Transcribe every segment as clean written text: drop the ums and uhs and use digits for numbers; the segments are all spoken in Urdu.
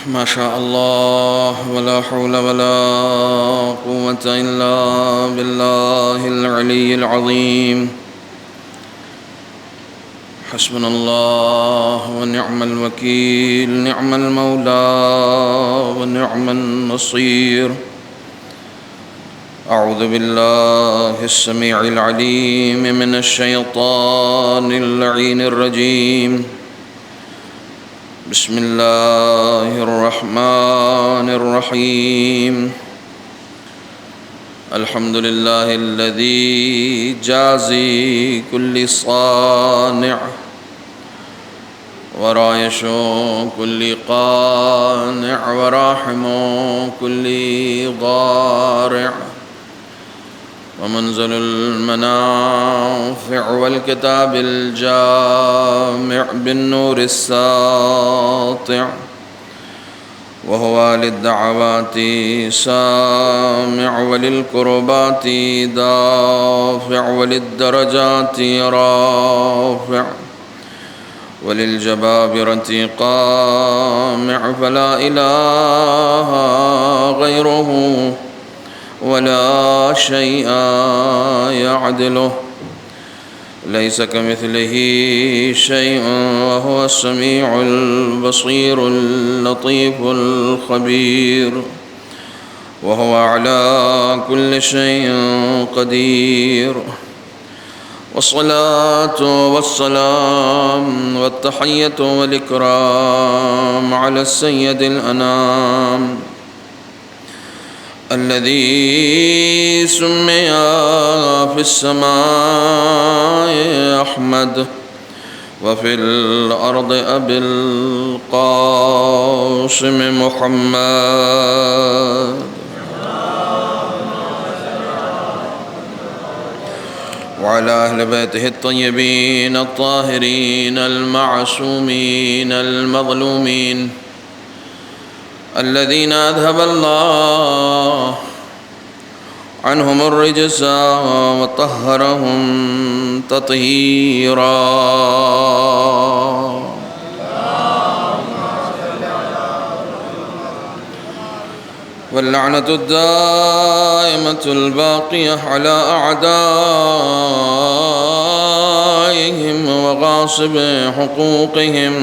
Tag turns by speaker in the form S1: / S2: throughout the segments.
S1: ما شاء الله ولا حول ولا قوة إلا بالله العلي العظيم. حسبنا الله ونعم الوكيل، نعم المولى ونعم النصير. أعوذ بالله السميع العليم من الشيطان اللعين الرجيم. بسم الله الرحمن الرحيم. الحمد لله الذي جازي كل صانع ورايش كل قانع وراحم كل ضارع ومنزل المنافع والكتاب الجامع بالنور الساطع، وهو للدعوات سامع وللكربات دافع وللدرجات رافع وللجبابرة قامع، فلا إله غيره ولا شيء يعدله، ليس كمثله شيء وهو السميع البصير اللطيف الخبير، وهو على كل شيء قدير. والصلاة والسلام والتحية والإكرام على السيد الأنام الذي سمي في السماء أحمد وفي الأرض أبي القاسم محمد، وعلى أهل بيته الطيبين الطاهرين المعصومين المظلومين الذين أذهب الله عنهم الرجس وطهرهم تطهيرا. واللعنة الدائمة الباقية على أعدائهم وغاصب حقوقهم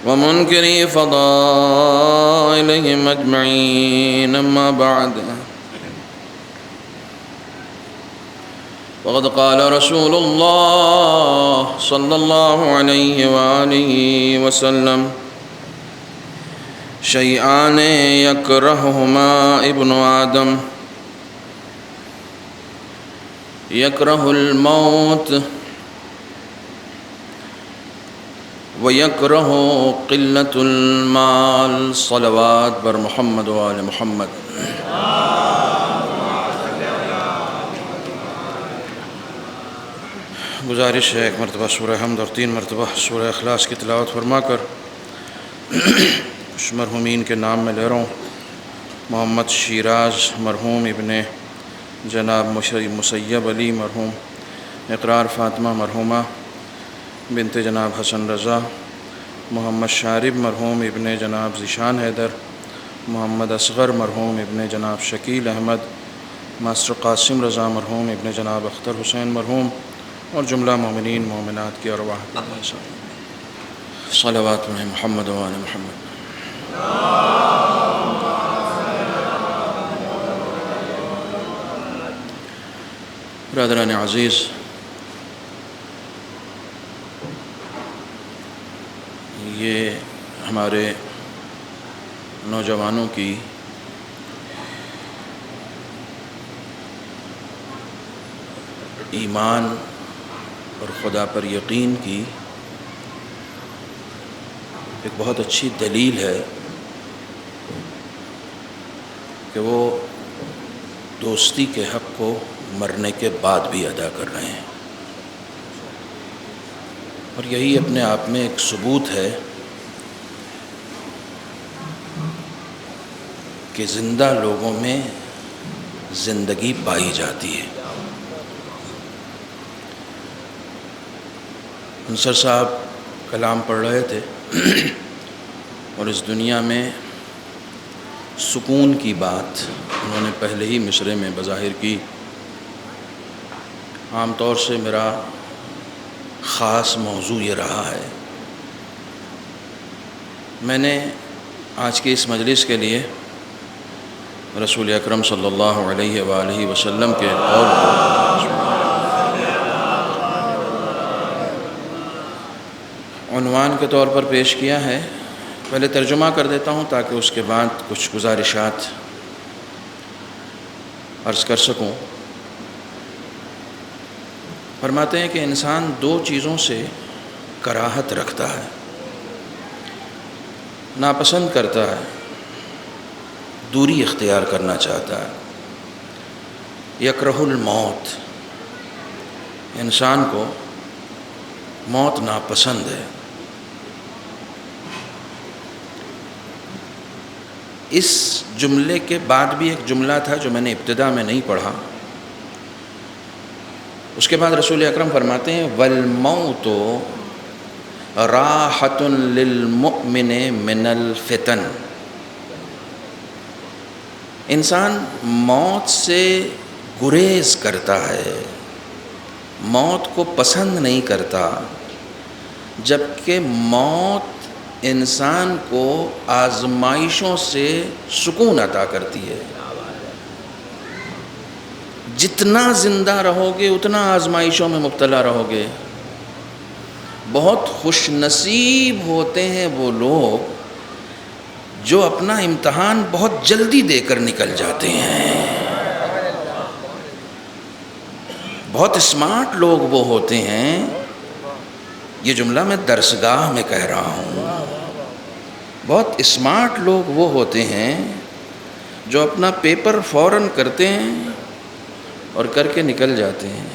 S1: ومنكري فضائلهم أجمعين. أما بعد، وقد قال رسول الله صلى الله عليه وآله وسلم: شيئان يكرههما ابن آدم، يكره الموت ويكره قلة المال. صلوات بر محمد وآل محمد. گزارش ہے ایک مرتبہ سورہ حمد اور 3 مرتبہ سورہ اخلاص کی تلاوت فرما کر اس مرحومین کے نام میں لے رہا ہوں. محمد شیراز مرحوم ابن جناب مسیب علی مرحوم، اقرار فاطمہ مرحومہ بنت جناب حسن رضا، محمد شارب مرحوم ابن جناب ذیشان حیدر، محمد اصغر مرحوم ابن جناب شکیل احمد، ماسٹر قاسم رضا مرحوم ابن جناب اختر حسین مرحوم، اور جملہ مومنین مومنات کی ارواح صلوات محمد و آل محمد. برادران عزیز، یہ ہمارے نوجوانوں کی ایمان اور خدا پر یقین کی ایک بہت اچھی دلیل ہے کہ وہ دوستی کے حق کو مرنے کے بعد بھی ادا کر رہے ہیں، اور یہی اپنے آپ میں ایک ثبوت ہے کہ زندہ لوگوں میں زندگی پائی جاتی ہے. انصر صاحب کلام پڑھ رہے تھے اور اس دنیا میں سکون کی بات انہوں نے پہلے ہی مصرعے میں بظاہر کی۔ عام طور سے میرا خاص موضوع یہ رہا ہے، میں نے آج کی اس مجلس کے لیے رسول اکرم صلی اللہ علیہ وآلہ وسلم کے قول عنوان کے طور پر پیش کیا ہے۔ پہلے ترجمہ کر دیتا ہوں تاکہ اس کے بعد کچھ گزارشات عرض کر سکوں۔ فرماتے ہیں کہ انسان دو چیزوں سے کراہت رکھتا ہے، ناپسند کرتا ہے، دوری اختیار کرنا چاہتا ہے۔ یکرہ الموت، انسان کو موت ناپسند ہے۔ اس جملے کے بعد بھی ایک جملہ تھا جو میں نے ابتدا میں نہیں پڑھا، اس کے بعد رسول اکرم فرماتے ہیں والموت راحۃ للمؤمن من الفتن۔ انسان موت سے گریز کرتا ہے، موت کو پسند نہیں کرتا، جبکہ موت انسان کو آزمائشوں سے سکون عطا کرتی ہے۔ جتنا زندہ رہو گے اتنا آزمائشوں میں مبتلا رہو گے۔ بہت خوش نصیب ہوتے ہیں وہ لوگ جو اپنا امتحان بہت جلدی دے کر نکل جاتے ہیں۔ بہت اسمارٹ لوگ وہ ہوتے ہیں، یہ جملہ میں درسگاہ میں کہہ رہا ہوں، بہت اسمارٹ لوگ وہ ہوتے ہیں جو اپنا پیپر فوراً کرتے ہیں اور کر کے نکل جاتے ہیں۔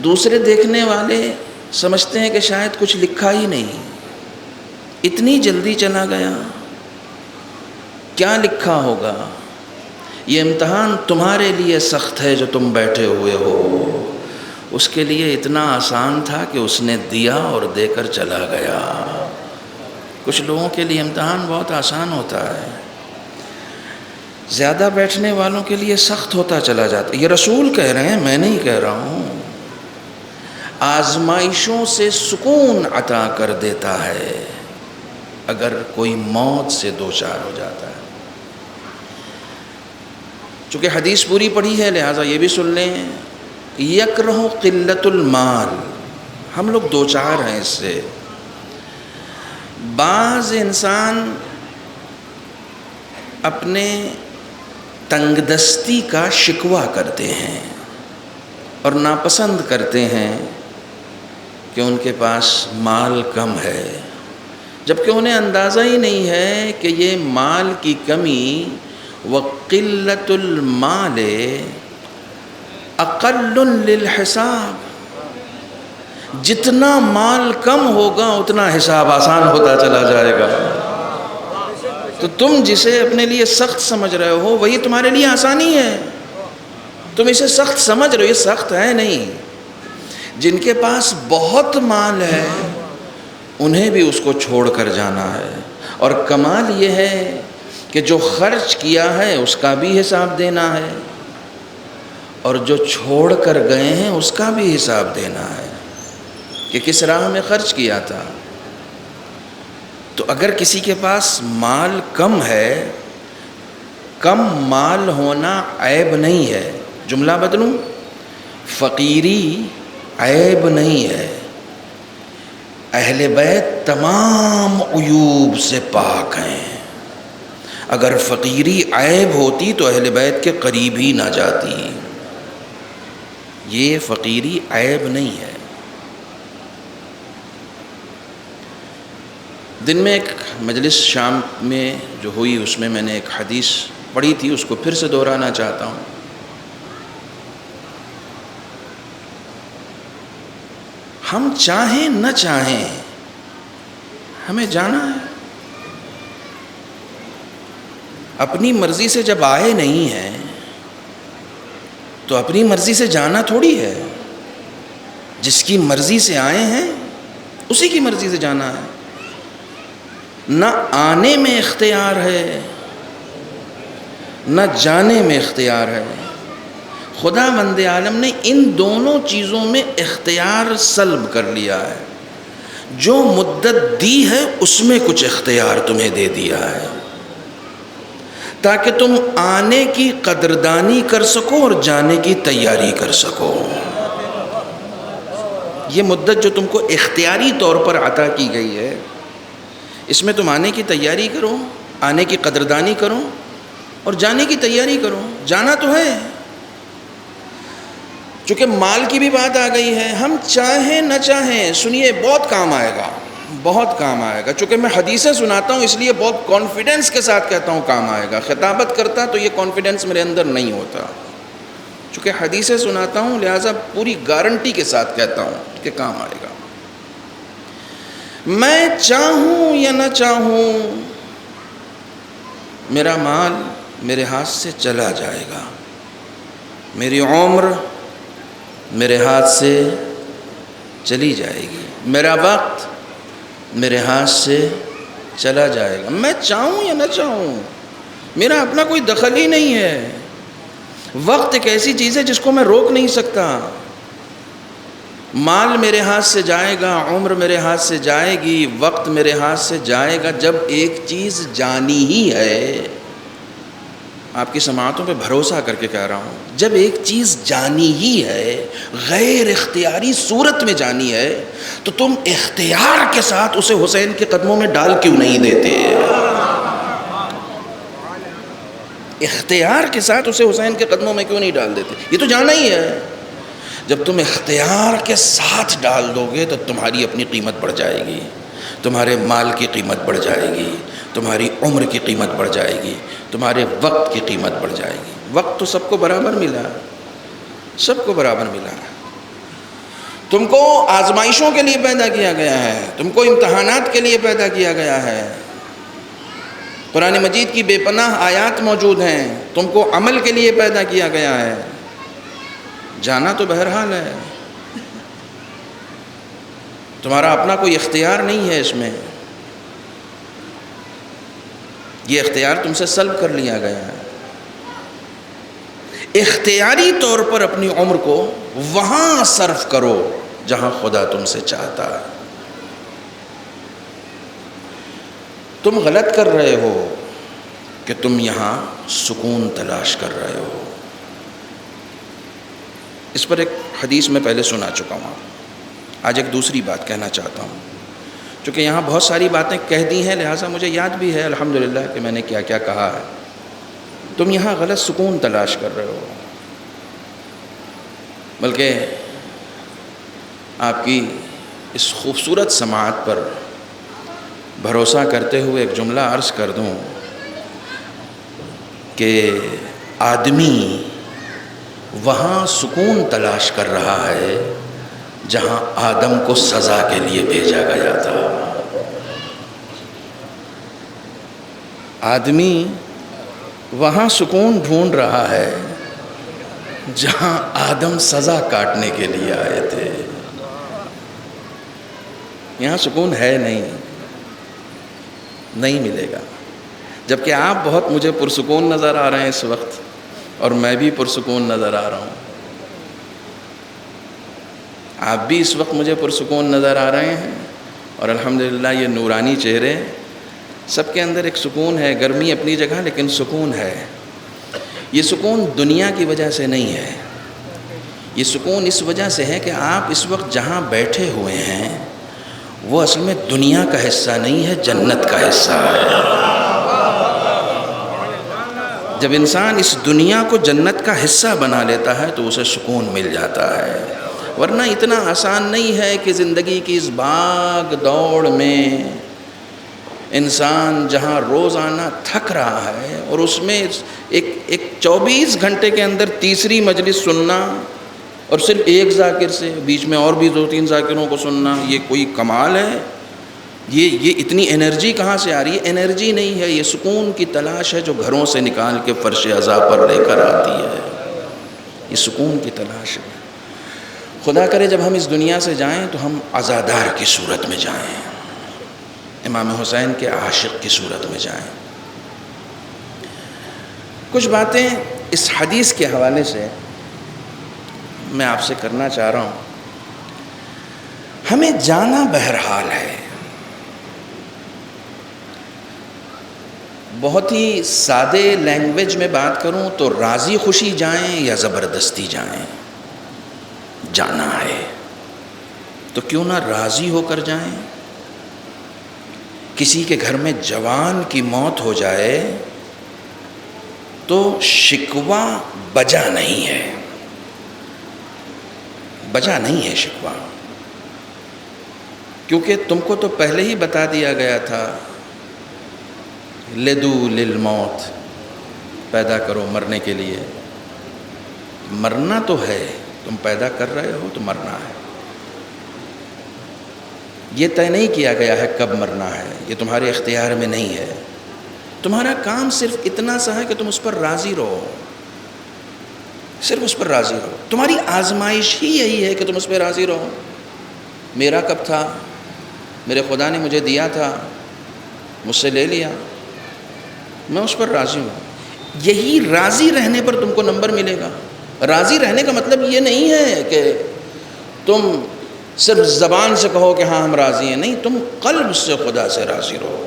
S1: دوسرے دیکھنے والے سمجھتے ہیں کہ شاید کچھ لکھا ہی نہیں، اتنی جلدی چلا گیا، کیا لکھا ہوگا؟ یہ امتحان تمہارے لیے سخت ہے جو تم بیٹھے ہوئے ہو، اس کے لیے اتنا آسان تھا کہ اس نے دیا اور دے کر چلا گیا۔ کچھ لوگوں کے لیے امتحان بہت آسان ہوتا ہے، زیادہ بیٹھنے والوں کے لیے سخت ہوتا چلا جاتا ہے۔ یہ رسول کہہ رہے ہیں، میں نہیں کہہ رہا ہوں۔ آزمائشوں سے سکون عطا کر دیتا ہے اگر کوئی موت سے دوچار ہو جاتا ہے۔ چونکہ حدیث پوری پڑھی ہے لہٰذا یہ بھی سن لیں۔ یکرہ قلت المال، ہم لوگ دوچار ہیں اس سے۔ بعض انسان اپنے تنگ دستی کا شکوہ کرتے ہیں اور ناپسند کرتے ہیں کہ ان کے پاس مال کم ہے، جبکہ انہیں اندازہ ہی نہیں ہے کہ یہ مال کی کمی وقلت المال اقل للحساب، جتنا مال کم ہوگا اتنا حساب آسان ہوتا چلا جائے گا۔ تو تم جسے اپنے لیے سخت سمجھ رہے ہو وہی تمہارے لیے آسانی ہے، تم اسے سخت سمجھ رہے ہو، یہ سخت ہے نہیں۔ جن کے پاس بہت مال ہے انہیں بھی اس کو چھوڑ کر جانا ہے، اور کمال یہ ہے کہ جو خرچ کیا ہے اس کا بھی حساب دینا ہے، اور جو چھوڑ کر گئے ہیں اس کا بھی حساب دینا ہے کہ کس راہ میں خرچ کیا تھا۔ تو اگر کسی کے پاس مال کم ہے، کم مال ہونا عیب نہیں ہے، جملہ بدلوں، فقیری عیب نہیں ہے۔ اہل بیت تمام عیوب سے پاک ہیں، اگر فقیری عیب ہوتی تو اہل بیت کے قریب ہی نہ جاتی۔ یہ فقیری عیب نہیں ہے۔ دن میں ایک مجلس شام میں جو ہوئی اس میں میں نے ایک حدیث پڑھی تھی، اس کو پھر سے دہرانا چاہتا ہوں۔ ہم چاہیں نہ چاہیں ہمیں جانا ہے۔ اپنی مرضی سے جب آئے نہیں ہیں تو اپنی مرضی سے جانا تھوڑی ہے۔ جس کی مرضی سے آئے ہیں اسی کی مرضی سے جانا ہے۔ نہ آنے میں اختیار ہے نہ جانے میں اختیار ہے. خدا بند عالم نے ان دونوں چیزوں میں اختیار سلب کر لیا ہے. جو مدت دی ہے اس میں کچھ اختیار تمہیں دے دیا ہے تاکہ تم آنے کی قدردانی کر سکو اور جانے کی تیاری کر سکو. یہ مدت جو تم کو اختیاری طور پر عطا کی گئی ہے، اس میں تم آنے کی تیاری کرو، آنے کی قدردانی کرو اور جانے کی تیاری کرو. جانا تو ہے. چونکہ مال کی بھی بات آ گئی ہے، ہم چاہیں نہ چاہیں، سنیے بہت کام آئے گا، بہت کام آئے گا. چونکہ میں حدیثیں سناتا ہوں اس لیے بہت کانفیڈنس کے ساتھ کہتا ہوں کام آئے گا. خطابت کرتا تو یہ کانفیڈنس میرے اندر نہیں ہوتا. چونکہ حدیثیں سناتا ہوں لہٰذا پوری گارنٹی کے ساتھ کہتا ہوں کہ کام آئے گا. میں چاہوں یا نہ چاہوں میرا مال میرے ہاتھ سے چلا جائے گا، میری عمر میرے ہاتھ سے چلی جائے گی، میرا وقت میرے ہاتھ سے چلا جائے گا. میں چاہوں یا نہ چاہوں، میرا اپنا کوئی دخل ہی نہیں ہے. وقت ایک ایسی چیز ہے جس کو میں روک نہیں سکتا. مال میرے ہاتھ سے جائے گا، عمر میرے ہاتھ سے جائے گی، وقت میرے ہاتھ سے جائے گا جب ایک چیز جانی ہی ہے. آپ کی سماعتوں پہ بھروسہ کر کے کہہ رہا ہوں، جب ایک چیز جانی ہی ہے، غیر اختیاری صورت میں جانی ہے، تو تم اختیار کے ساتھ اسے حسین کے قدموں میں ڈال کیوں نہیں دیتے؟ اختیار کے ساتھ اسے حسین کے قدموں میں کیوں نہیں ڈال دیتے؟ یہ تو جانا ہی ہے. جب تم اختیار کے ساتھ ڈال دو گے تو تمہاری اپنی قیمت بڑھ جائے گی، تمہارے مال کی قیمت بڑھ جائے گی، تمہاری عمر کی قیمت بڑھ جائے گی، تمہارے وقت کی قیمت بڑھ جائے گی. وقت تو سب کو برابر ملا، سب کو برابر ملا. تم کو آزمائشوں کے لیے پیدا کیا گیا ہے، تم کو امتحانات کے لیے پیدا کیا گیا ہے. قرآن مجید کی بے پناہ آیات موجود ہیں، تم کو عمل کے لیے پیدا کیا گیا ہے. جانا تو بہرحال ہے، تمہارا اپنا کوئی اختیار نہیں ہے. اس میں یہ اختیار تم سے سلب کر لیا گیا ہے. اختیاری طور پر اپنی عمر کو وہاں صرف کرو جہاں خدا تم سے چاہتا ہے. تم غلط کر رہے ہو کہ تم یہاں سکون تلاش کر رہے ہو. اس پر ایک حدیث میں پہلے سنا چکا ہوں، آج ایک دوسری بات کہنا چاہتا ہوں. چونکہ یہاں بہت ساری باتیں کہہ دی ہیں لہٰذا مجھے یاد بھی ہے الحمدللہ کہ میں نے کیا کیا کہا ہے. تم یہاں غلط سکون تلاش کر رہے ہو. بلکہ آپ کی اس خوبصورت سماعت پر بھروسہ کرتے ہوئے ایک جملہ عرض کر دوں کہ آدمی وہاں سکون تلاش کر رہا ہے جہاں آدم کو سزا کے لیے بھیجا گیا تھا. آدمی وہاں سکون ڈھونڈ رہا ہے جہاں آدم سزا کاٹنے کے لیے آئے تھے. یہاں سکون ہے نہیں ملے گا. جبکہ آپ بہت مجھے پرسکون نظر آ رہے ہیں اس وقت، اور میں بھی پرسکون نظر آ رہا ہوں. آپ بھی اس وقت مجھے پرسکون نظر آ رہے ہیں، اور الحمدللہ یہ نورانی چہرے، سب کے اندر ایک سکون ہے. گرمی اپنی جگہ لیکن سکون ہے. یہ سکون دنیا کی وجہ سے نہیں ہے، یہ سکون اس وجہ سے ہے کہ آپ اس وقت جہاں بیٹھے ہوئے ہیں وہ اصل میں دنیا کا حصہ نہیں ہے، جنت کا حصہ ہے. جب انسان اس دنیا کو جنت کا حصہ بنا لیتا ہے تو اسے سکون مل جاتا ہے. ورنہ اتنا آسان نہیں ہے کہ زندگی کی اس بھاگ دوڑ میں انسان جہاں روزانہ تھک رہا ہے اور اس میں ایک 24 گھنٹے کے اندر تیسری مجلس سننا، اور صرف ایک ذاکر سے، بیچ میں اور بھی 2-3 ذاکروں کو سننا، یہ کوئی کمال ہے؟ یہ اتنی انرجی کہاں سے آ رہی ہے؟ انرجی نہیں ہے، یہ سکون کی تلاش ہے جو گھروں سے نکال کے فرش عزا پر لے کر آتی ہے. یہ سکون کی تلاش ہے. خدا کرے جب ہم اس دنیا سے جائیں تو ہم عزادار کی صورت میں جائیں. امام حسین کے عاشق کی صورت میں جائیں۔ کچھ باتیں اس حدیث کے حوالے سے میں آپ سے کرنا چاہ رہا ہوں۔ ہمیں جانا بہرحال ہے، بہت ہی سادے لینگویج میں بات کروں تو راضی خوشی جائیں یا زبردستی جائیں، جانا ہے تو کیوں نہ راضی ہو کر جائیں۔ کسی کے گھر میں جوان کی موت ہو جائے تو شکوہ بجا نہیں ہے، بجا نہیں ہے شکوہ، کیونکہ تم کو تو پہلے ہی بتا دیا گیا تھا لدو للموت، پیدا کرو مرنے کے لیے۔ مرنا تو ہے، تم پیدا کر رہے ہو تو مرنا ہے۔ یہ طے نہیں کیا گیا ہے کب مرنا ہے، یہ تمہارے اختیار میں نہیں ہے۔ تمہارا کام صرف اتنا سا ہے کہ تم اس پر راضی رہو، صرف اس پر راضی رہو۔ تمہاری آزمائش ہی یہی ہے کہ تم اس پہ راضی رہو۔ میرا کب تھا، میرے خدا نے مجھے دیا تھا، مجھ سے لے لیا، میں اس پر راضی ہوں۔ یہی راضی رہنے پر تم کو نمبر ملے گا۔ راضی رہنے کا مطلب یہ نہیں ہے کہ تم صرف زبان سے کہو کہ ہاں ہم راضی ہیں، نہیں، تم قلب سے خدا سے راضی رہو۔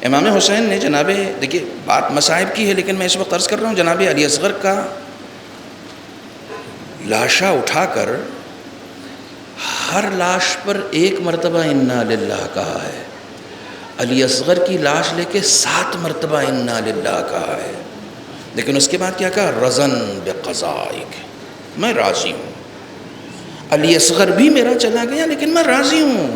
S1: امام حسین نے جناب، دیکھیے بات مصائب کی ہے لیکن میں اس وقت عرض کر رہا ہوں، جناب علی اصغر کا لاشا اٹھا کر ہر لاش پر ایک مرتبہ انا للہ کہا ہے، علی اصغر کی لاش لے کے 7 مرتبہ انا للہ کہا ہے، لیکن اس کے بعد کیا کہا، رضن بقضائک، میں راضی ہوں۔ علی اصغر بھی میرا چلا گیا لیکن میں راضی ہوں۔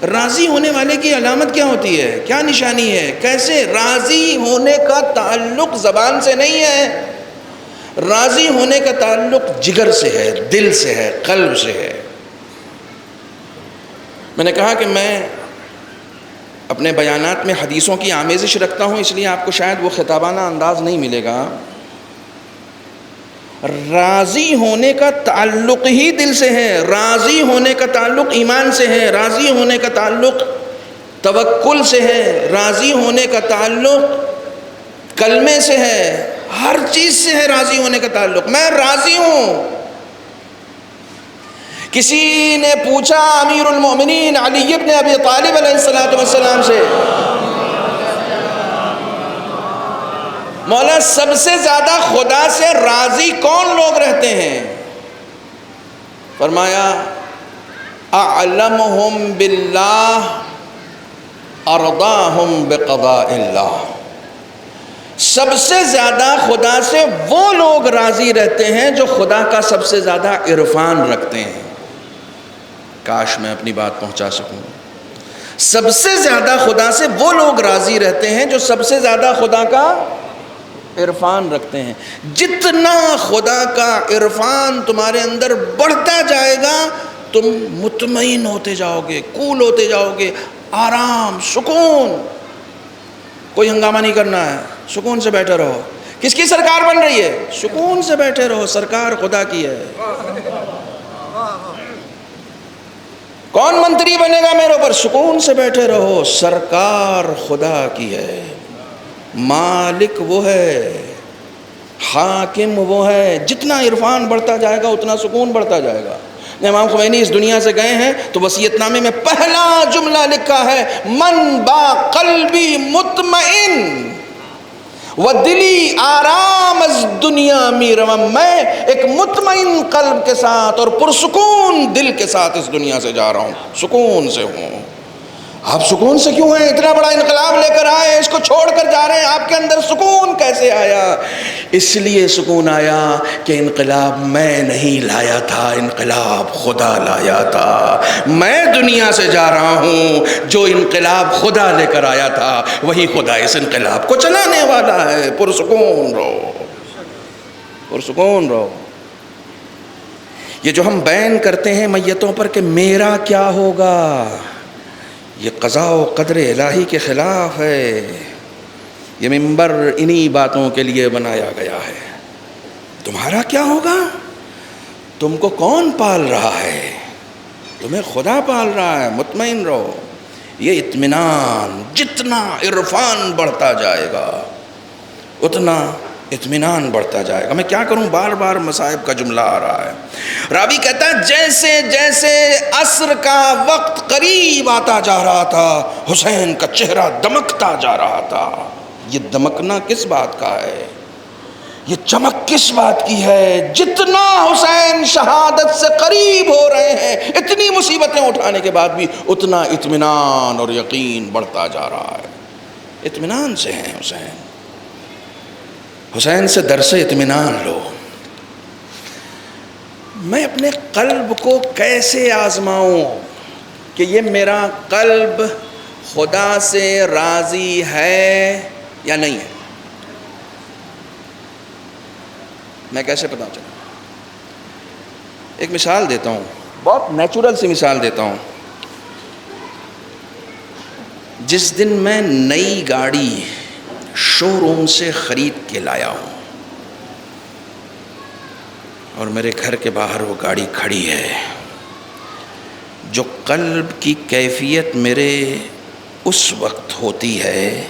S1: راضی ہونے والے کی علامت کیا ہوتی ہے، کیا نشانی ہے، کیسے؟ راضی ہونے کا تعلق زبان سے نہیں ہے، راضی ہونے کا تعلق جگر سے ہے، دل سے ہے، قلب سے ہے۔ میں نے کہا کہ میں اپنے بیانات میں حدیثوں کی آمیزش رکھتا ہوں، اس لیے آپ کو شاید وہ خطابانہ انداز نہیں ملے گا۔ راضی ہونے کا تعلق ہی دل سے ہے، راضی ہونے کا تعلق ایمان سے ہے، راضی ہونے کا تعلق توکل سے ہے، راضی ہونے کا تعلق کلمے سے ہے، ہر چیز سے ہے راضی ہونے کا تعلق۔ میں راضی ہوں۔ کسی نے پوچھا امیر المؤمنین علی ابن ابی طالب علیہ السلام سے، مولا سب سے زیادہ خدا سے راضی کون لوگ رہتے ہیں؟ فرمایا اعلمہم باللہ ارضاہم بقضاء اللہ، سب سے زیادہ خدا سے وہ لوگ راضی رہتے ہیں جو خدا کا سب سے زیادہ عرفان رکھتے ہیں۔ کاش میں اپنی بات پہنچا سکوں۔ سب سے زیادہ خدا سے وہ لوگ راضی رہتے ہیں جو سب سے زیادہ خدا کا عرفان رکھتے ہیں۔ جتنا خدا کا عرفان تمہارے اندر بڑھتا جائے گا تم مطمئن ہوتے جاؤ گے، کول ہوتے جاؤ گے، آرام، سکون، کوئی ہنگامہ نہیں کرنا ہے، سکون سے بیٹھے رہو۔ کس کی سرکار بن رہی ہے؟ سکون سے بیٹھے رہو، سرکار خدا کی ہے۔ کون منتری بنے گا میرے اوپر؟ سکون سے بیٹھے رہو، سرکار خدا کی ہے، مالک وہ ہے، حاکم وہ ہے۔ جتنا عرفان بڑھتا جائے گا اتنا سکون بڑھتا جائے گا۔ امام خمینی اس دنیا سے گئے ہیں تو وصیت نامے میں پہلا جملہ لکھا ہے، من با قلبی مطمئن و دلی آرام از دنیا می روم، میں ایک مطمئن قلب کے ساتھ اور پرسکون دل کے ساتھ اس دنیا سے جا رہا ہوں، سکون سے ہوں۔ آپ سکون سے کیوں ہیں؟ اتنا بڑا انقلاب لے کر آئے، اس کو چھوڑ کر جا رہے ہیں، آپ کے اندر سکون کیسے آیا؟ اس لیے سکون آیا کہ انقلاب میں نہیں لایا تھا، انقلاب خدا لایا تھا۔ میں دنیا سے جا رہا ہوں، جو انقلاب خدا لے کر آیا تھا وہی خدا اس انقلاب کو چلانے والا ہے۔ پرسکون رہو، پرسکون رہو۔ یہ جو ہم بیان کرتے ہیں میتوں پر کہ میرا کیا ہوگا، یہ قضاء و قدر الہی کے خلاف ہے۔ یہ منبر انہی باتوں کے لیے بنایا گیا ہے۔ تمہارا کیا ہوگا؟ تم کو کون پال رہا ہے؟
S2: تمہیں خدا پال رہا ہے، مطمئن رہو. یہ اطمینان، جتنا عرفان بڑھتا جائے گا اتنا اطمینان بڑھتا جائے گا. میں کیا کروں، بار بار مصائب کا جملہ آ رہا ہے. راوی کہتا ہے جیسے جیسے عصر کا وقت قریب آتا جا رہا تھا حسین کا چہرہ دمکتا جا رہا تھا. یہ دمکنا کس بات کا ہے، یہ چمک کس بات کی ہے؟ جتنا حسین شہادت سے قریب ہو رہے ہیں، اتنی مصیبتیں اٹھانے کے بعد بھی اتنا اطمینان اور یقین بڑھتا جا رہا ہے. اطمینان سے ہیں حسین. حسین سے درس اطمینان لو. میں اپنے قلب کو کیسے آزماؤں کہ یہ میرا قلب خدا سے راضی ہے یا نہیں ہے؟ میں کیسے پتا چلا؟ ایک مثال دیتا ہوں، بہت نیچرل سی مثال دیتا ہوں. جس دن میں نئی گاڑی شو روم سے خرید کے لایا ہوں اور میرے گھر کے باہر وہ گاڑی کھڑی ہے، جو قلب کی کیفیت میرے اس وقت ہوتی ہے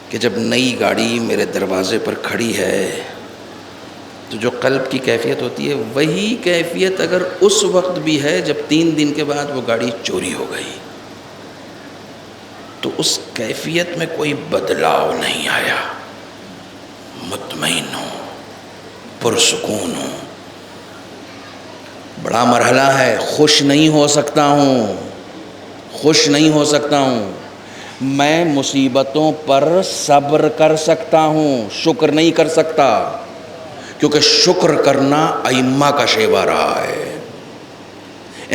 S2: کہ جب نئی گاڑی میرے دروازے پر کھڑی ہے، تو جو قلب کی کیفیت ہوتی ہے وہی کیفیت اگر اس وقت بھی ہے جب 3 دن کے بعد وہ گاڑی چوری ہو گئی، تو اس کیفیت میں کوئی بدلاؤ نہیں آیا. مطمئن ہوں، پرسکون ہوں. بڑا مرحلہ ہے، خوش نہیں ہو سکتا ہوں، خوش نہیں ہو سکتا ہوں. میں مصیبتوں پر صبر کر سکتا ہوں، شکر نہیں کر سکتا، کیونکہ شکر کرنا ائمہ کا شیوہ رہا ہے.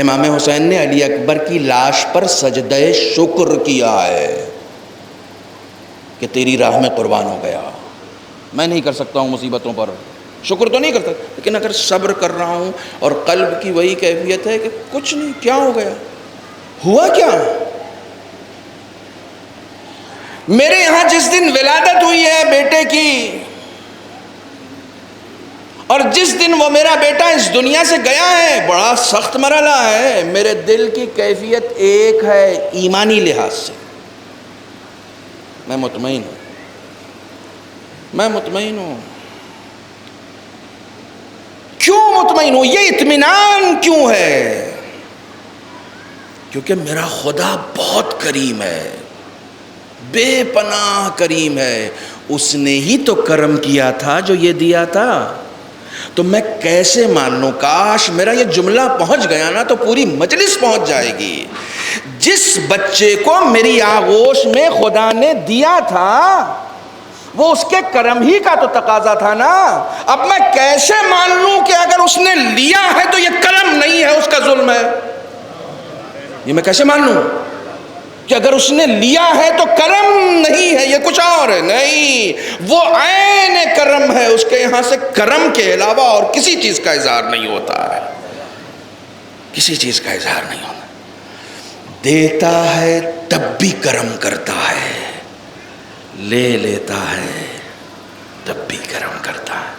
S2: امام حسین نے علی اکبر کی لاش پر سجدہ شکر کیا ہے کہ تیری راہ میں قربان ہو گیا. میں نہیں کر سکتا ہوں مصیبتوں پر شکر تو نہیں کرتا، لیکن اگر صبر کر رہا ہوں اور قلب کی وہی کیفیت ہے کہ کچھ نہیں، کیا ہو گیا، ہوا کیا. میرے یہاں جس دن ولادت ہوئی ہے بیٹے کی، اور جس دن وہ میرا بیٹا اس دنیا سے گیا ہے، بڑا سخت مرحلہ ہے. میرے دل کی کیفیت ایک ہے ایمانی لحاظ سے. میں مطمئن ہوں، میں مطمئن ہوں. کیوں مطمئن ہوں؟ یہ اطمینان کیوں ہے؟ کیونکہ میرا خدا بہت کریم ہے، بے پناہ کریم ہے. اس نے ہی تو کرم کیا تھا جو یہ دیا تھا. تو میں کیسے مان لوں؟ کاش میرا یہ جملہ پہنچ گیا نا تو پوری مجلس پہنچ جائے گی. جس بچے کو میری آغوش میں خدا نے دیا تھا وہ اس کے کرم ہی کا تو تقاضا تھا نا. اب میں کیسے مان لوں کہ اگر اس نے لیا ہے تو یہ کرم نہیں ہے، اس کا ظلم ہے؟ یہ میں کیسے مان لوں کہ اگر اس نے لیا ہے تو کرم نہیں ہے، یہ کچھ اور ہے؟ نہیں، وہ عین کرم ہے. اس کے یہاں سے کرم کے علاوہ اور کسی چیز کا اظہار نہیں ہوتا ہے، کسی چیز کا اظہار نہیں ہوتا. دیتا ہے تب بھی کرم کرتا ہے، لے لیتا ہے تب بھی کرم کرتا ہے.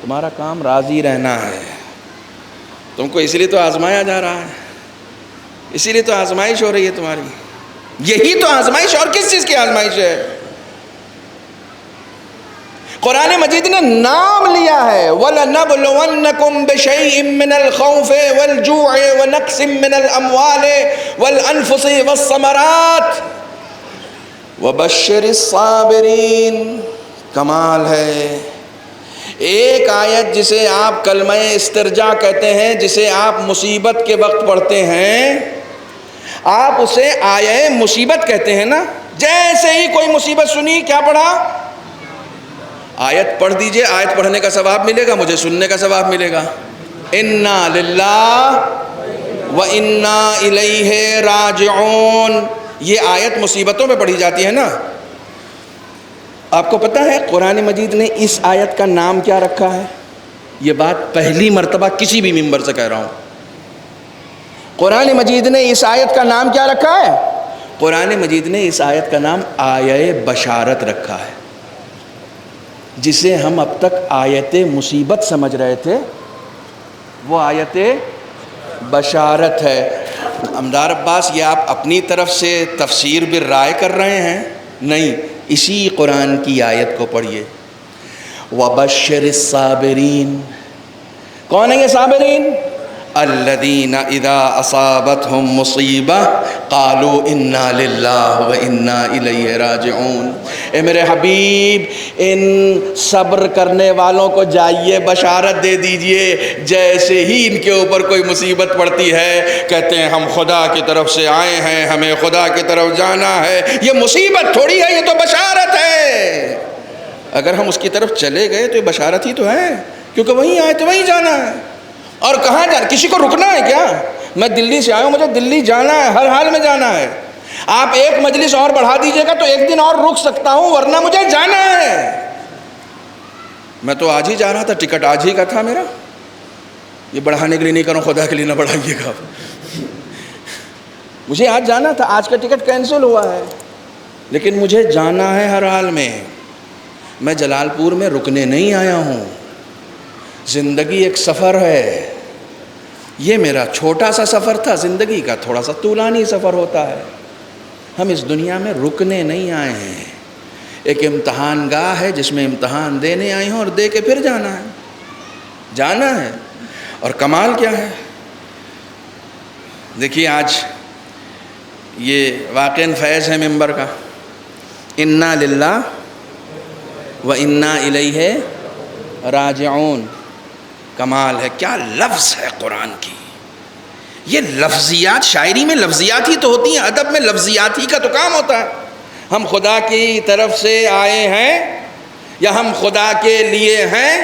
S2: تمہارا کام راضی رہنا ہے. تم کو اسی لیے تو آزمایا جا رہا ہے، اسی لیے تو آزمائش ہو رہی ہے تمہاری. یہی تو آزمائش، اور کس چیز کی آزمائش ہے؟ قرآن مجید نے نام لیا ہے وَلَنَبْلُوَنَّكُمْ بِشَيْءٍ مِّنَ الْخَوْفِ وَالْجُوعِ وَنَقْصٍ مِّنَ الْأَمْوَالِ وَالْأَنفُسِ وَالثَّمَرَاتِ وَبَشِّرِ الصَّابِرِينَ. کمال ہے. ایک آیت جسے آپ کلمہ استرجاع کہتے ہیں، جسے آپ مصیبت کے وقت پڑھتے ہیں، آپ اسے آیہ مصیبت کہتے ہیں نا. جیسے ہی کوئی مصیبت سنی کیا پڑھا؟ آیت پڑھ دیجئے. آیت پڑھنے کا ثواب ملے گا، مجھے سننے کا ثواب ملے گا. انا للہ و انا الیہ راجعون. یہ آیت مصیبتوں میں پڑھی جاتی ہے نا. آپ کو پتہ ہے قرآن مجید نے اس آیت کا نام کیا رکھا ہے؟ یہ بات پہلی مرتبہ کسی بھی منبر سے کہہ رہا ہوں. قرآن مجید نے اس آیت کا نام کیا رکھا ہے؟ قرآن مجید نے اس آیت کا نام آیہ بشارت رکھا ہے. جسے ہم اب تک آیت مصیبت سمجھ رہے تھے، وہ آیت بشارت ہے۔ عمدار عباس، یہ آپ اپنی طرف سے تفسیر بالرائے کر رہے ہیں؟ نہیں، اسی قرآن کی آیت کو پڑھیے، وَبَشِّرِ الصَّابِرِينَ۔ کون ہیں یہ صابرین؟ الذین اذا اصابتہم مصیبہ قالوا انا للہ وانا الیہ راجعون۔ اے میرے حبیب، ان صبر کرنے والوں کو جائیے بشارت دے دیجئے، جیسے ہی ان کے اوپر کوئی مصیبت پڑتی ہے کہتے ہیں ہم خدا کی طرف سے آئے ہیں، ہمیں خدا کی طرف جانا ہے۔ یہ مصیبت تھوڑی ہے، یہ تو بشارت ہے۔ اگر ہم اس کی طرف چلے گئے تو یہ بشارت ہی تو ہے، کیونکہ وہیں آئے تو وہیں جانا ہے۔ اور کہاں جانا؟ کسی کو رکنا ہے کیا؟ میں دلی سے آیا ہوں، مجھے دلی جانا ہے، ہر حال میں جانا ہے۔ آپ ایک مجلس اور بڑھا دیجئے گا تو ایک دن اور رک سکتا ہوں، ورنہ مجھے جانا ہے۔ میں تو آج ہی جا رہا تھا، ٹکٹ آج ہی کا تھا میرا۔ یہ بڑھانے کے لیے نہیں کروں، خدا کے لیے نہ بڑھائیے گا۔ مجھے آج جانا تھا، آج کا ٹکٹ کینسل ہوا ہے، لیکن مجھے جانا ہے ہر حال میں۔ میں جلال پور میں رکنے نہیں آیا ہوں۔ زندگی ایک سفر ہے، یہ میرا چھوٹا سا سفر تھا، زندگی کا تھوڑا سا طولانی سفر ہوتا ہے۔ ہم اس دنیا میں رکنے نہیں آئے ہیں، ایک امتحان گاہ ہے جس میں امتحان دینے آئے ہیں اور دے کے پھر جانا ہے۔ اور کمال کیا ہے؟ دیکھیے آج یہ واقعاً فیض ہے ممبر کا، انا للہ وانا الیہ راجعون۔ کمال ہے، کیا لفظ ہے قرآن کی۔ یہ لفظیات، شاعری میں لفظیات ہی تو ہوتی ہیں، ادب میں لفظیات ہی کا تو کام ہوتا ہے۔ ہم خدا کی طرف سے آئے ہیں یا ہم خدا کے لیے ہیں؟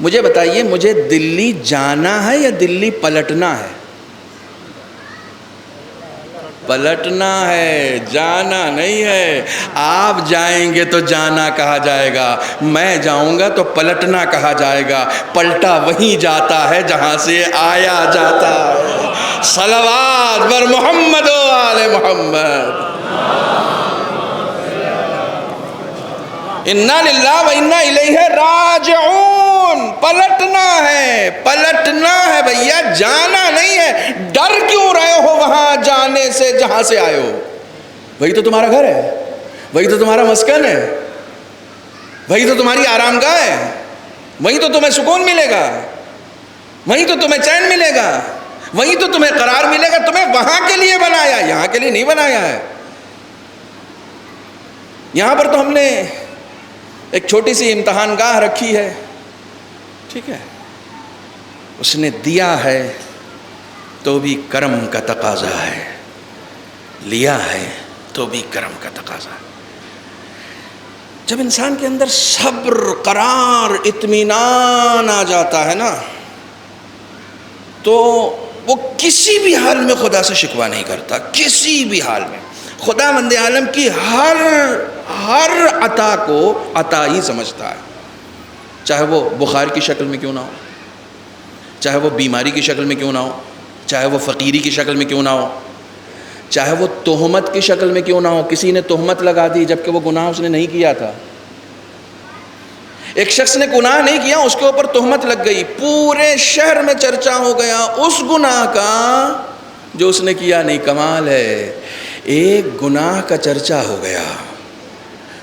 S2: مجھے بتائیے، مجھے دلی جانا ہے یا دلی پلٹنا ہے؟ پلٹنا ہے، جانا نہیں ہے۔ آپ جائیں گے تو جانا کہا جائے گا، میں جاؤں گا تو پلٹنا کہا جائے گا۔ پلٹا وہیں جاتا ہے جہاں سے آیا جاتا ہے۔ صلوات بر محمد و آل محمد۔ انا للہ و انا الیہ راجعون۔ پلٹنا ہے بھیا، جانا نہیں ہے۔ ڈر کیوں رہے ہو وہاں جانے سے جہاں سے آئے ہو؟ وہی تو تمہارا گھر ہے، وہی تو تمہارا مسکن ہے، وہی تو تمہاری آرام گاہ ہے، وہی تو تمہیں سکون ملے گا، وہی تو تمہیں چین ملے گا، وہی تو تمہیں قرار ملے گا۔ تمہیں وہاں کے لیے بنایا، یہاں کے لیے نہیں بنایا ہے۔ یہاں پر تو ہم نے ایک چھوٹی سی امتحان گاہ رکھی ہے، ٹھیک ہے، اس نے دیا ہے تو بھی کرم کا تقاضا ہے، لیا ہے تو بھی کرم کا تقاضا ہے۔ جب انسان کے اندر صبر، قرار، اطمینان آ جاتا ہے نا، تو وہ کسی بھی حال میں خدا سے شکوہ نہیں کرتا، کسی بھی حال میں۔ خدا مند عالم کی ہر عطا کو عطا ہی سمجھتا ہے، چاہے وہ بخار کی شکل میں کیوں نہ ہو، چاہے وہ بیماری کی شکل میں کیوں نہ ہو، چاہے وہ فقیری کی شکل میں کیوں نہ ہو، چاہے وہ تہمت کی شکل میں کیوں نہ ہو۔ کسی نے تہمت لگا دی جبکہ وہ گناہ اس نے نہیں کیا تھا۔ ایک شخص نے گناہ نہیں کیا، اس کے اوپر تہمت لگ گئی، پورے شہر میں چرچا ہو گیا اس گناہ کا جو اس نے کیا نہیں۔ کمال ہے، ایک گناہ کا چرچا ہو گیا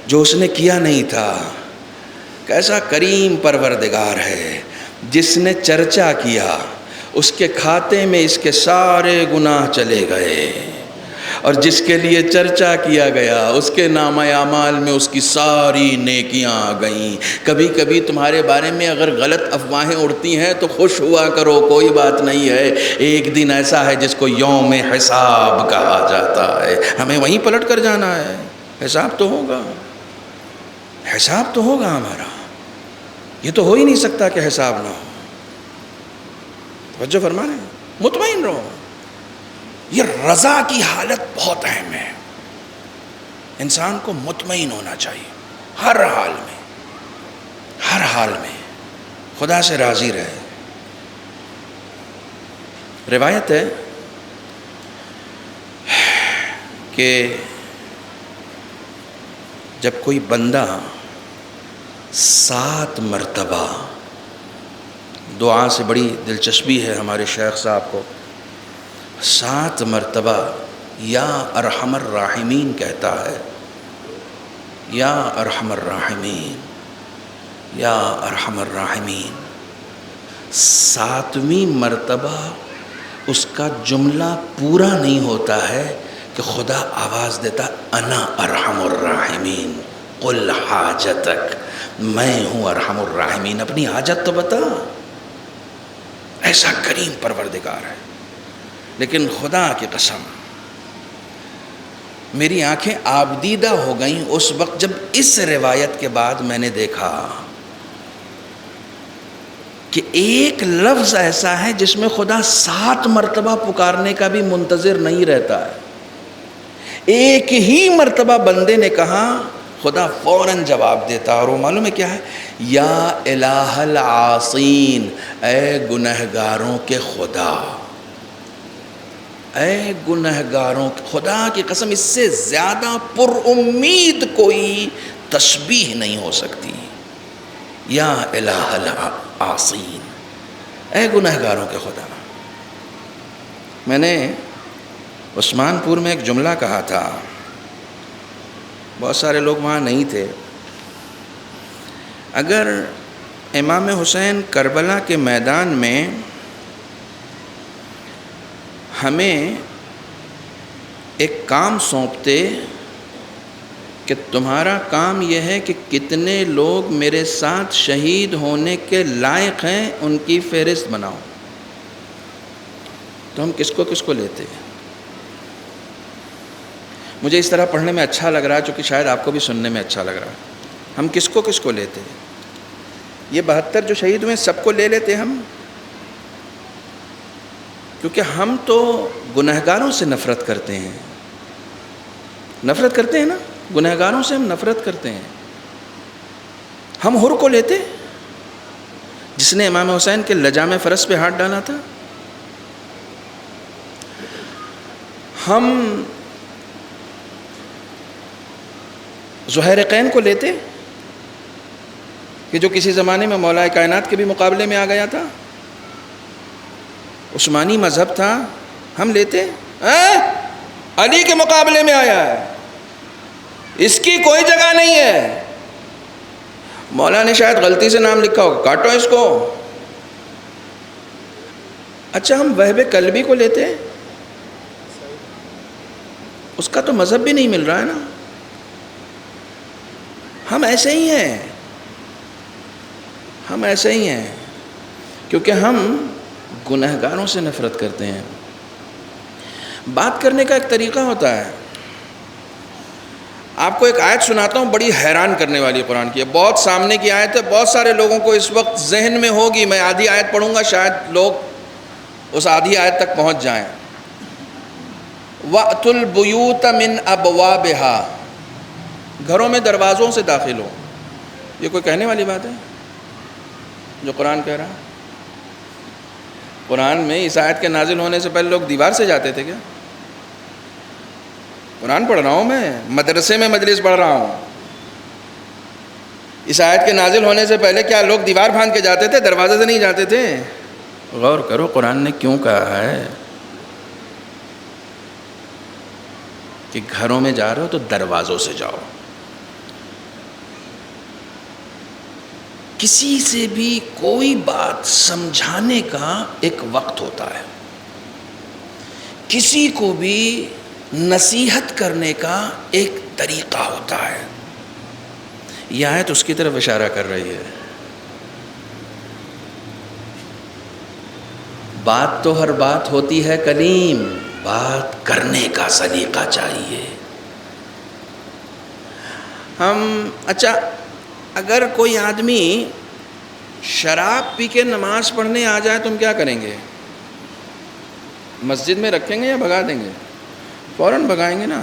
S2: جو اس نے کیا نہیں تھا۔ کیسا کریم پروردگار ہے، جس نے چرچا کیا اس کے کھاتے میں اس کے سارے گناہ چلے گئے، اور جس کے لیے چرچا کیا گیا اس کے نامہ اعمال میں اس کی ساری نیکیاں آ گئیں۔ کبھی کبھی تمہارے بارے میں اگر غلط افواہیں اڑتی ہیں تو خوش ہوا کرو، کوئی بات نہیں ہے، ایک دن ایسا ہے جس کو یوم حساب کہا جاتا ہے۔ ہمیں وہیں پلٹ کر جانا ہے، حساب تو ہوگا، حساب تو ہوگا ہمارا۔ یہ تو ہو ہی نہیں سکتا کہ حساب نہ ہو۔ توجہ فرما رہے ہیں، مطمئن رہو۔ یہ رضا کی حالت بہت اہم ہے، انسان کو مطمئن ہونا چاہیے ہر حال میں، ہر حال میں خدا سے راضی رہے۔ روایت ہے کہ جب کوئی بندہ 7 مرتبہ دعا سے بڑی دلچسپی ہے ہمارے شیخ صاحب کو، 7 مرتبہ یا ارحم الراحمین کہتا ہے، یا ارحم الراحمین، یا ارحم الراحمین۔ 7ویں مرتبہ اس کا جملہ پورا نہیں ہوتا ہے کہ خدا آواز دیتا انا ارحم الراحمین، قل حاجتک، میں ہوں ارحم الراحمین، اپنی حاجت تو بتا۔ ایسا کریم پروردگار ہے۔ لیکن خدا کی قسم میری آنکھیں آبدیدہ ہو گئیں اس وقت جب اس روایت کے بعد میں نے دیکھا کہ ایک لفظ ایسا ہے جس میں خدا 7 مرتبہ پکارنے کا بھی منتظر نہیں رہتا ہے۔ ایک ہی مرتبہ بندے نے کہا، خدا فوراً جواب دیتا، اور وہ معلوم ہے کیا ہے؟ یا الہ العاصین، اے گنہگاروں کے خدا، اے گنہگاروں کے خدا کی قسم، اس سے زیادہ پر امید کوئی تسبیح نہیں ہو سکتی۔ یا الہ العاصین، اے گنہگاروں کے خدا۔ میں نے عثمان پور میں ایک جملہ کہا تھا، بہت سارے لوگ وہاں نہیں تھے۔ اگر امام حسین کربلا کے میدان میں ہمیں ایک کام سونپتے کہ تمہارا کام یہ ہے کہ کتنے لوگ میرے ساتھ شہید ہونے کے لائق ہیں، ان کی فہرست بناؤ، تو ہم کس کو لیتے؟ مجھے اس طرح پڑھنے میں اچھا لگ رہا ہے، چونکہ شاید آپ کو بھی سننے میں اچھا لگ رہا ہے۔ ہم کس کو لیتے؟ یہ 72 جو شہید ہوئے سب کو لے لیتے ہم، کیونکہ ہم تو گنہگاروں سے نفرت کرتے ہیں، نفرت کرتے ہیں نا، گنہگاروں سے ہم نفرت کرتے ہیں۔ ہم حر کو لیتے جس نے امام حسین کے لجام فرس پہ ہاتھ ڈالا تھا؟ ہم زہیرقین کو لیتے کہ جو کسی زمانے میں مولا کائنات کے بھی مقابلے میں آ گیا تھا؟ عثمانی مذہب تھا، ہم لیتے؟ علی کے مقابلے میں آیا ہے، اس کی کوئی جگہ نہیں ہے، مولا نے شاید غلطی سے نام لکھا ہوگا، کاٹو اس کو۔ اچھا ہم وہب قلبی کو لیتے، اس کا تو مذہب بھی نہیں مل رہا ہے نا۔ ہم ایسے ہی ہیں، ہم ایسے ہی ہیں، کیونکہ ہم گنہگاروں سے نفرت کرتے ہیں۔ بات کرنے کا ایک طریقہ ہوتا ہے۔ آپ کو ایک آیت سناتا ہوں، بڑی حیران کرنے والی قرآن کی ہے، بہت سامنے کی آیت ہے، بہت سارے لوگوں کو اس وقت ذہن میں ہوگی۔ میں آدھی آیت پڑھوں گا، شاید لوگ اس آدھی آیت تک پہنچ جائیں۔ وَأْتُوا الْبُيُوتَ مِنْ أَبْوَابِهَا، گھروں میں دروازوں سے داخل ہو۔ یہ کوئی کہنے والی بات ہے جو قرآن کہہ رہا ہے؟ قرآن میں اس آیت کے نازل ہونے سے پہلے لوگ دیوار سے جاتے تھے کیا؟ قرآن پڑھ رہا ہوں میں، مدرسے میں مجلس پڑھ رہا ہوں۔ اس آیت کے نازل ہونے سے پہلے کیا لوگ دیوار پھاند کے جاتے تھے؟ دروازے سے نہیں جاتے تھے؟ غور کرو قرآن نے کیوں کہا ہے کہ گھروں میں جا رہے ہو تو دروازوں سے جاؤ۔ کسی سے بھی کوئی بات سمجھانے کا ایک وقت ہوتا ہے، کسی کو بھی نصیحت کرنے کا ایک طریقہ ہوتا ہے۔ یہ آیت اس کی طرف اشارہ کر رہی ہے۔ بات تو ہر بات ہوتی ہے کلیم، بات کرنے کا سلیقہ چاہیے۔ اچھا اگر کوئی آدمی شراب پی کے نماز پڑھنے آ جائے تو ہم کیا کریں گے؟ مسجد میں رکھیں گے یا بھگا دیں گے؟ فوراً بھگائیں گے نا،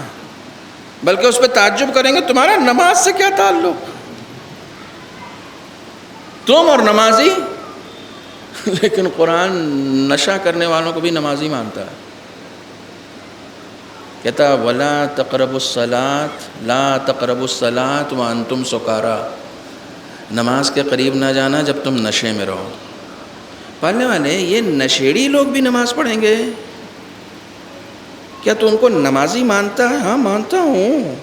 S2: بلکہ اس پہ تعجب کریں گے، تمہارا نماز سے کیا تعلق؟ تم اور نمازی؟ لیکن قرآن نشہ کرنے والوں کو بھی نمازی مانتا ہے، کہتا وَلَا تَقْرَبُوا الصَّلَاةَ لَا تَقْرَبُوا الصَّلَاةَ وَأَنْتُمْ سُكَارَىٰ، نماز کے قریب نہ جانا جب تم نشے میں رہو۔ پڑھنے والے یہ نشیڑی لوگ بھی نماز پڑھیں گے؟ کیا تو ان کو نمازی مانتا ہے؟ ہاں مانتا ہوں.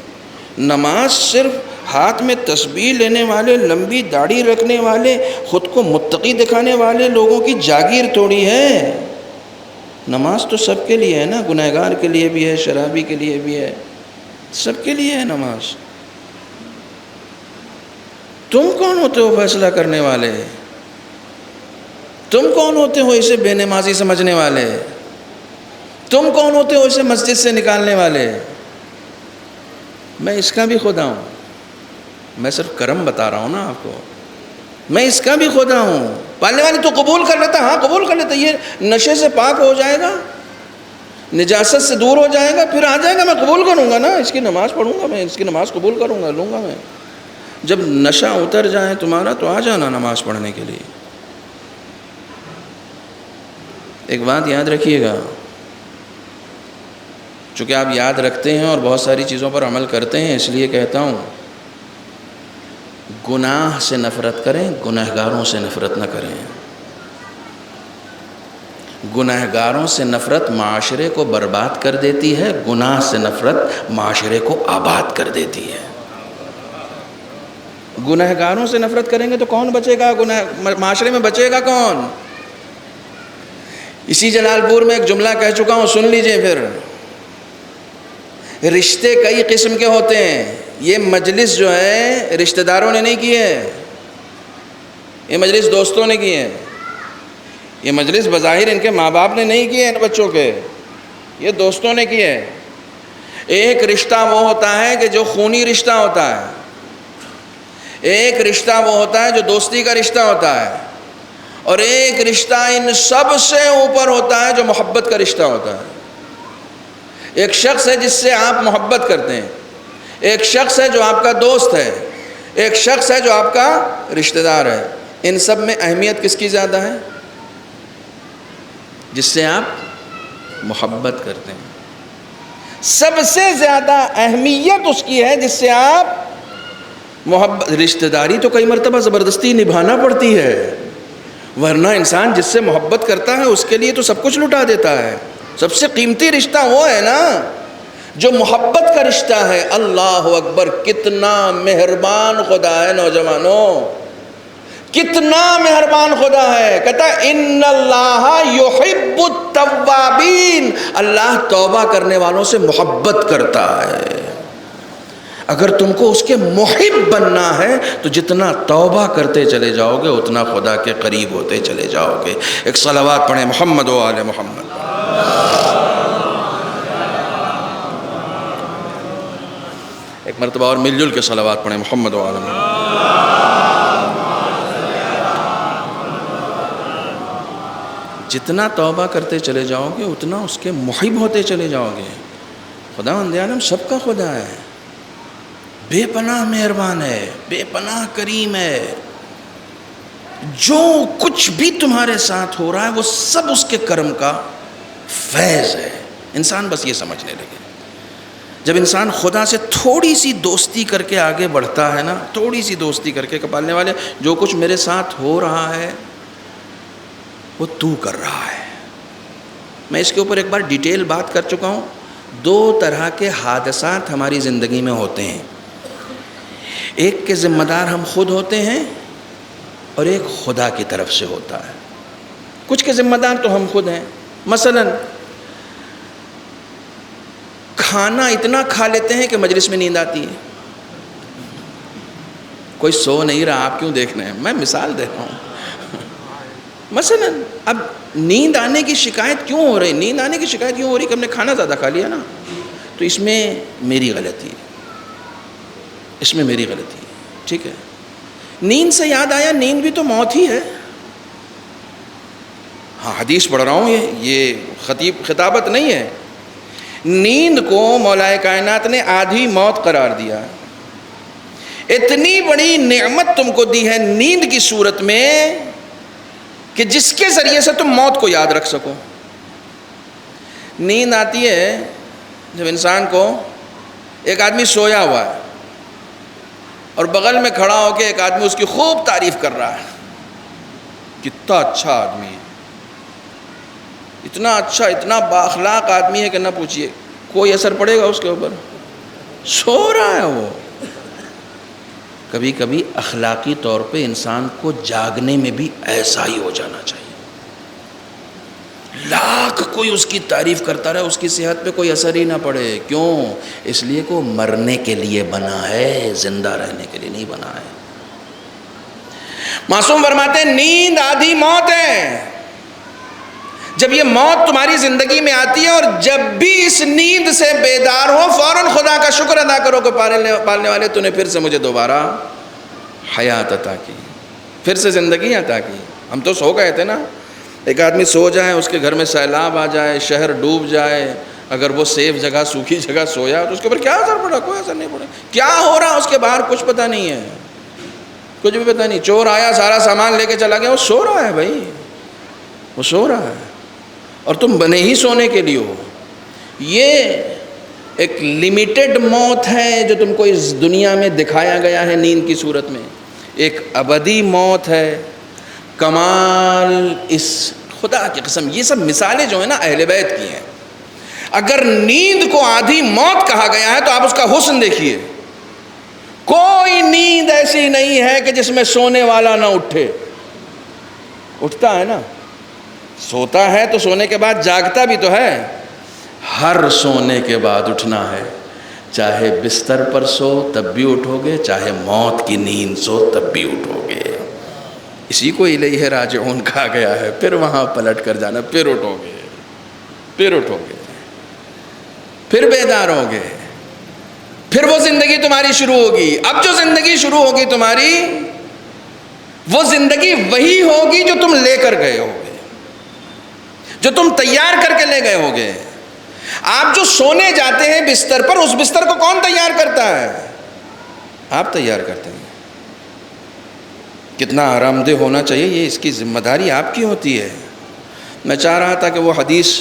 S2: نماز صرف ہاتھ میں تسبیح لینے والے، لمبی داڑھی رکھنے والے، خود کو متقی دکھانے والے لوگوں کی جاگیر تھوڑی ہے. نماز تو سب کے لیے ہے نا، گنہگار کے لیے بھی ہے، شرابی کے لیے بھی ہے، سب کے لیے ہے نماز. تم کون ہوتے ہو فیصلہ کرنے والے؟ تم کون ہوتے ہو اسے بے نمازی سمجھنے والے؟ تم کون ہوتے ہو اسے مسجد سے نکالنے والے؟ میں اس کا بھی خدا ہوں. میں صرف کرم بتا رہا ہوں نا آپ کو. میں اس کا بھی خدا ہوں. پالنے والے تو قبول کر لیتا، ہاں قبول کر لیتا، یہ نشے سے پاک ہو جائے گا، نجاست سے دور ہو جائے گا، پھر آ جائے گا، میں قبول کروں گا نا، اس کی نماز پڑھوں گا، میں اس کی نماز قبول کروں گا، لوں گا میں. جب نشہ اتر جائے تمہارا تو آ جانا نماز پڑھنے کے لیے. ایک بات یاد رکھیے گا، چونکہ آپ یاد رکھتے ہیں اور بہت ساری چیزوں پر عمل کرتے ہیں، اس لیے کہتا ہوں گناہ سے نفرت کریں، گنہگاروں سے نفرت نہ کریں. گنہگاروں سے نفرت معاشرے کو برباد کر دیتی ہے، گناہ سے نفرت معاشرے کو آباد کر دیتی ہے. گنہگاروں سے نفرت کریں گے تو کون بچے گا؟ معاشرے میں بچے گا کون؟ اسی جلال پور میں ایک جملہ کہہ چکا ہوں، سن لیجئے پھر. رشتے کئی قسم کے ہوتے ہیں. یہ مجلس جو ہے رشتہ داروں نے نہیں کی ہے، یہ مجلس دوستوں نے کی ہے. یہ مجلس بظاہر ان کے ماں باپ نے نہیں کی ہے ان بچوں کے، یہ دوستوں نے کی ہے. ایک رشتہ وہ ہوتا ہے کہ جو خونی رشتہ ہوتا ہے، ایک رشتہ وہ ہوتا ہے جو دوستی کا رشتہ ہوتا ہے، اور ایک رشتہ ان سب سے اوپر ہوتا ہے جو محبت کا رشتہ ہوتا ہے. ایک شخص ہے جس سے آپ محبت کرتے ہیں، ایک شخص ہے جو آپ کا دوست ہے، ایک شخص ہے جو آپ کا رشتہ دار ہے. ان سب میں اہمیت کس کی زیادہ ہے؟ جس سے آپ محبت کرتے ہیں. سب سے زیادہ اہمیت اس کی ہے جس سے آپ محبت. رشتہ داری تو کئی مرتبہ زبردستی نبھانا پڑتی ہے، ورنہ انسان جس سے محبت کرتا ہے اس کے لیے تو سب کچھ لٹا دیتا ہے. سب سے قیمتی رشتہ وہ ہے نا جو محبت کا رشتہ ہے. اللہ اکبر، کتنا مہربان خدا ہے نوجوانوں، کتنا مہربان خدا ہے. کہتا ہے ان اللہ یحب التوابین، اللہ توبہ کرنے والوں سے محبت کرتا ہے. اگر تم کو اس کے محب بننا ہے تو جتنا توبہ کرتے چلے جاؤ گے اتنا خدا کے قریب ہوتے چلے جاؤ گے. ایک صلوات پڑھیں محمد و آل محمد. ایک مرتبہ اور مل جل کے صلوات پڑھیں محمد و آل محمد. جتنا توبہ کرتے چلے جاؤ گے اتنا اس کے محب ہوتے چلے جاؤ گے. خداوند عالم سب کا خدا ہے، بے پناہ مہربان ہے، بے پناہ کریم ہے. جو کچھ بھی تمہارے ساتھ ہو رہا ہے وہ سب اس کے کرم کا فیض ہے. انسان بس یہ سمجھنے لگے. جب انسان خدا سے تھوڑی سی دوستی کر کے آگے بڑھتا ہے نا، تھوڑی سی دوستی کر کے، کپالنے والے جو کچھ میرے ساتھ ہو رہا ہے وہ تو کر رہا ہے. میں اس کے اوپر ایک بار ڈیٹیل بات کر چکا ہوں. 2 طرح کے حادثات ہماری زندگی میں ہوتے ہیں. ایک کے ذمہ دار ہم خود ہوتے ہیں اور ایک خدا کی طرف سے ہوتا ہے. کچھ کے ذمہ دار تو ہم خود ہیں. مثلا کھانا اتنا کھا لیتے ہیں کہ مجلس میں نیند آتی ہے. کوئی سو نہیں رہا، آپ کیوں دیکھ رہے ہیں؟ میں مثال دے رہا ہوں. مثلا اب نیند آنے کی شکایت کیوں ہو رہی؟ نیند آنے کی شکایت کیوں ہو رہی کہ ہم نے کھانا زیادہ کھا لیا نا. تو اس میں میری غلطی ہے، اس میں میری غلطی ہے. ٹھیک ہے، نیند سے یاد آیا نیند بھی تو موت ہی ہے. ہاں حدیث پڑھ رہا ہوں، یہ خطابت نہیں ہے. نیند کو مولا کائنات نے آدھی موت قرار دیا. اتنی بڑی نعمت تم کو دی ہے نیند کی صورت میں کہ جس کے ذریعے سے تم موت کو یاد رکھ سکو. نیند آتی ہے جب انسان کو، ایک آدمی سویا ہوا ہے اور بغل میں کھڑا ہو کے ایک آدمی اس کی خوب تعریف کر رہا ہے. کتنا اچھا آدمی ہے، اتنا اچھا، اتنا بااخلاق آدمی ہے کہ نہ پوچھئے، کوئی اثر پڑے گا اس کے اوپر؟ سو رہا ہے وہ۔ کبھی کبھی اخلاقی طور پہ انسان کو جاگنے میں بھی ایسا ہی ہو جانا چاہیے، لاکھ کوئی اس کی تعریف کرتا رہے، اس کی صحت پہ کوئی اثر ہی نہ پڑے۔ کیوں؟ اس لیے کہ وہ مرنے کے لیے بنا ہے، زندہ رہنے کے لیے نہیں بنا ہے۔ معصوم فرماتے ہیں نیند آدھی موت ہے۔ جب یہ موت تمہاری زندگی میں آتی ہے اور جب بھی اس نیند سے بیدار ہو، فوراً خدا کا شکر ادا کرو کہ پالنے والے تو نے پھر سے مجھے دوبارہ حیات عطا کی، پھر سے زندگی عطا کی۔ ہم تو سو گئے تھے نا، ایک آدمی سو جائے، اس کے گھر میں سیلاب آ جائے، شہر ڈوب جائے، اگر وہ سیف جگہ، سوکھی جگہ سویا تو اس کے اوپر کیا اثر پڑا؟ کوئی اثر نہیں پڑا۔ کیا ہو رہا اس کے باہر کچھ پتہ نہیں ہے، کچھ بھی پتہ نہیں۔ چور آیا، سارا سامان لے کے چلا گیا، وہ سو رہا ہے بھائی، وہ سو رہا ہے، اور تم بنے ہی سونے کے لیے ہو۔ یہ ایک لمیٹڈ موت ہے جو تم کو اس دنیا میں دکھایا گیا ہے نیند کی صورت میں، ایک ابدی موت ہے۔ کمال اس، خدا کی قسم یہ سب مثالیں جو ہیں نا اہل بیت کی ہیں۔ اگر نیند کو آدھی موت کہا گیا ہے تو آپ اس کا حسن دیکھیے، کوئی نیند ایسی نہیں ہے کہ جس میں سونے والا نہ اٹھے، اٹھتا ہے نا، سوتا ہے تو سونے کے بعد جاگتا بھی تو ہے۔ ہر سونے کے بعد اٹھنا ہے، چاہے بستر پر سو تب بھی اٹھو گے، چاہے موت کی نیند سو تب بھی اٹھو گے۔ اسی کو الیہ راجعون کہا گیا ہے، پھر وہاں پلٹ کر جانا، پھر اٹھو گے، پھر اٹھو گے، پھر بیدار ہوگے، پھر وہ زندگی تمہاری شروع ہوگی۔ اب جو زندگی شروع ہوگی تمہاری، وہ زندگی وہی ہوگی جو تم لے کر گئے ہوگے، جو تم تیار کر کے لے گئے ہوگے۔ آپ جو سونے جاتے ہیں بستر پر، اس بستر کو کون تیار کرتا ہے؟ آپ تیار کرتے ہیں۔ کتنا آرام دہ ہونا چاہیے، یہ اس کی ذمہ داری آپ کی ہوتی ہے۔ میں چاہ رہا تھا کہ وہ حدیث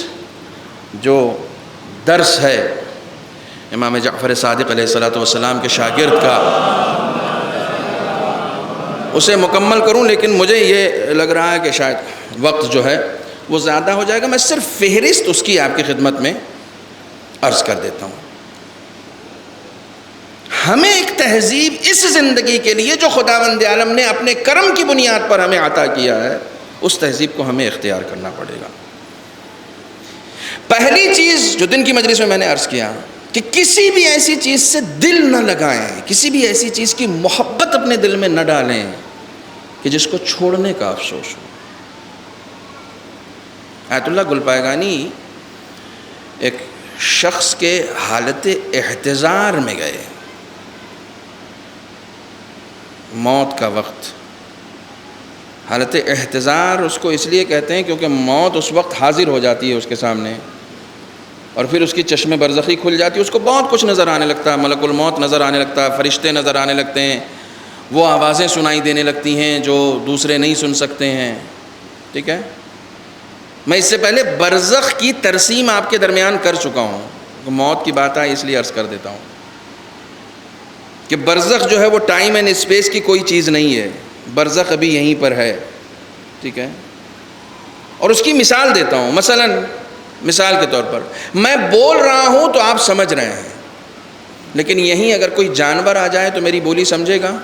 S2: جو درس ہے امام جعفر صادق علیہ السلام کے شاگرد کا، اسے مکمل کروں، لیکن مجھے یہ لگ رہا ہے کہ شاید وقت جو ہے وہ زیادہ ہو جائے گا۔ میں صرف فہرست اس کی آپ کی خدمت میں عرض کر دیتا ہوں۔ ہمیں ایک تہذیب اس زندگی کے لیے جو خداوند عالم نے اپنے کرم کی بنیاد پر ہمیں عطا کیا ہے، اس تہذیب کو ہمیں اختیار کرنا پڑے گا۔ پہلی چیز جو دن کی مجلس میں نے عرض کیا کہ کسی بھی ایسی چیز سے دل نہ لگائیں، کسی بھی ایسی چیز کی محبت اپنے دل میں نہ ڈالیں کہ جس کو چھوڑنے کا افسوس ہو۔ آیت اللہ گلپائگانی ایک شخص کے حالت احتضار میں گئے، موت کا وقت۔ حالت احتضار اس کو اس لیے کہتے ہیں کیونکہ موت اس وقت حاضر ہو جاتی ہے اس کے سامنے، اور پھر اس کی چشم برزخی کھل جاتی ہے، اس کو بہت کچھ نظر آنے لگتا ہے، ملک الموت نظر آنے لگتا ہے، فرشتے نظر آنے لگتے ہیں، وہ آوازیں سنائی دینے لگتی ہیں جو دوسرے نہیں سن سکتے ہیں، ٹھیک ہے۔ میں اس سے پہلے برزخ کی ترسیم آپ کے درمیان کر چکا ہوں، موت کی بات آئی اس لیے عرض کر دیتا ہوں کہ برزخ جو ہے وہ ٹائم اینڈ اسپیس کی کوئی چیز نہیں ہے، برزخ ابھی یہیں پر ہے، ٹھیک ہے۔ اور اس کی مثال دیتا ہوں، مثال کے طور پر میں بول رہا ہوں تو آپ سمجھ رہے ہیں، لیکن یہیں اگر کوئی جانور آ جائے تو میری بولی سمجھے گا؟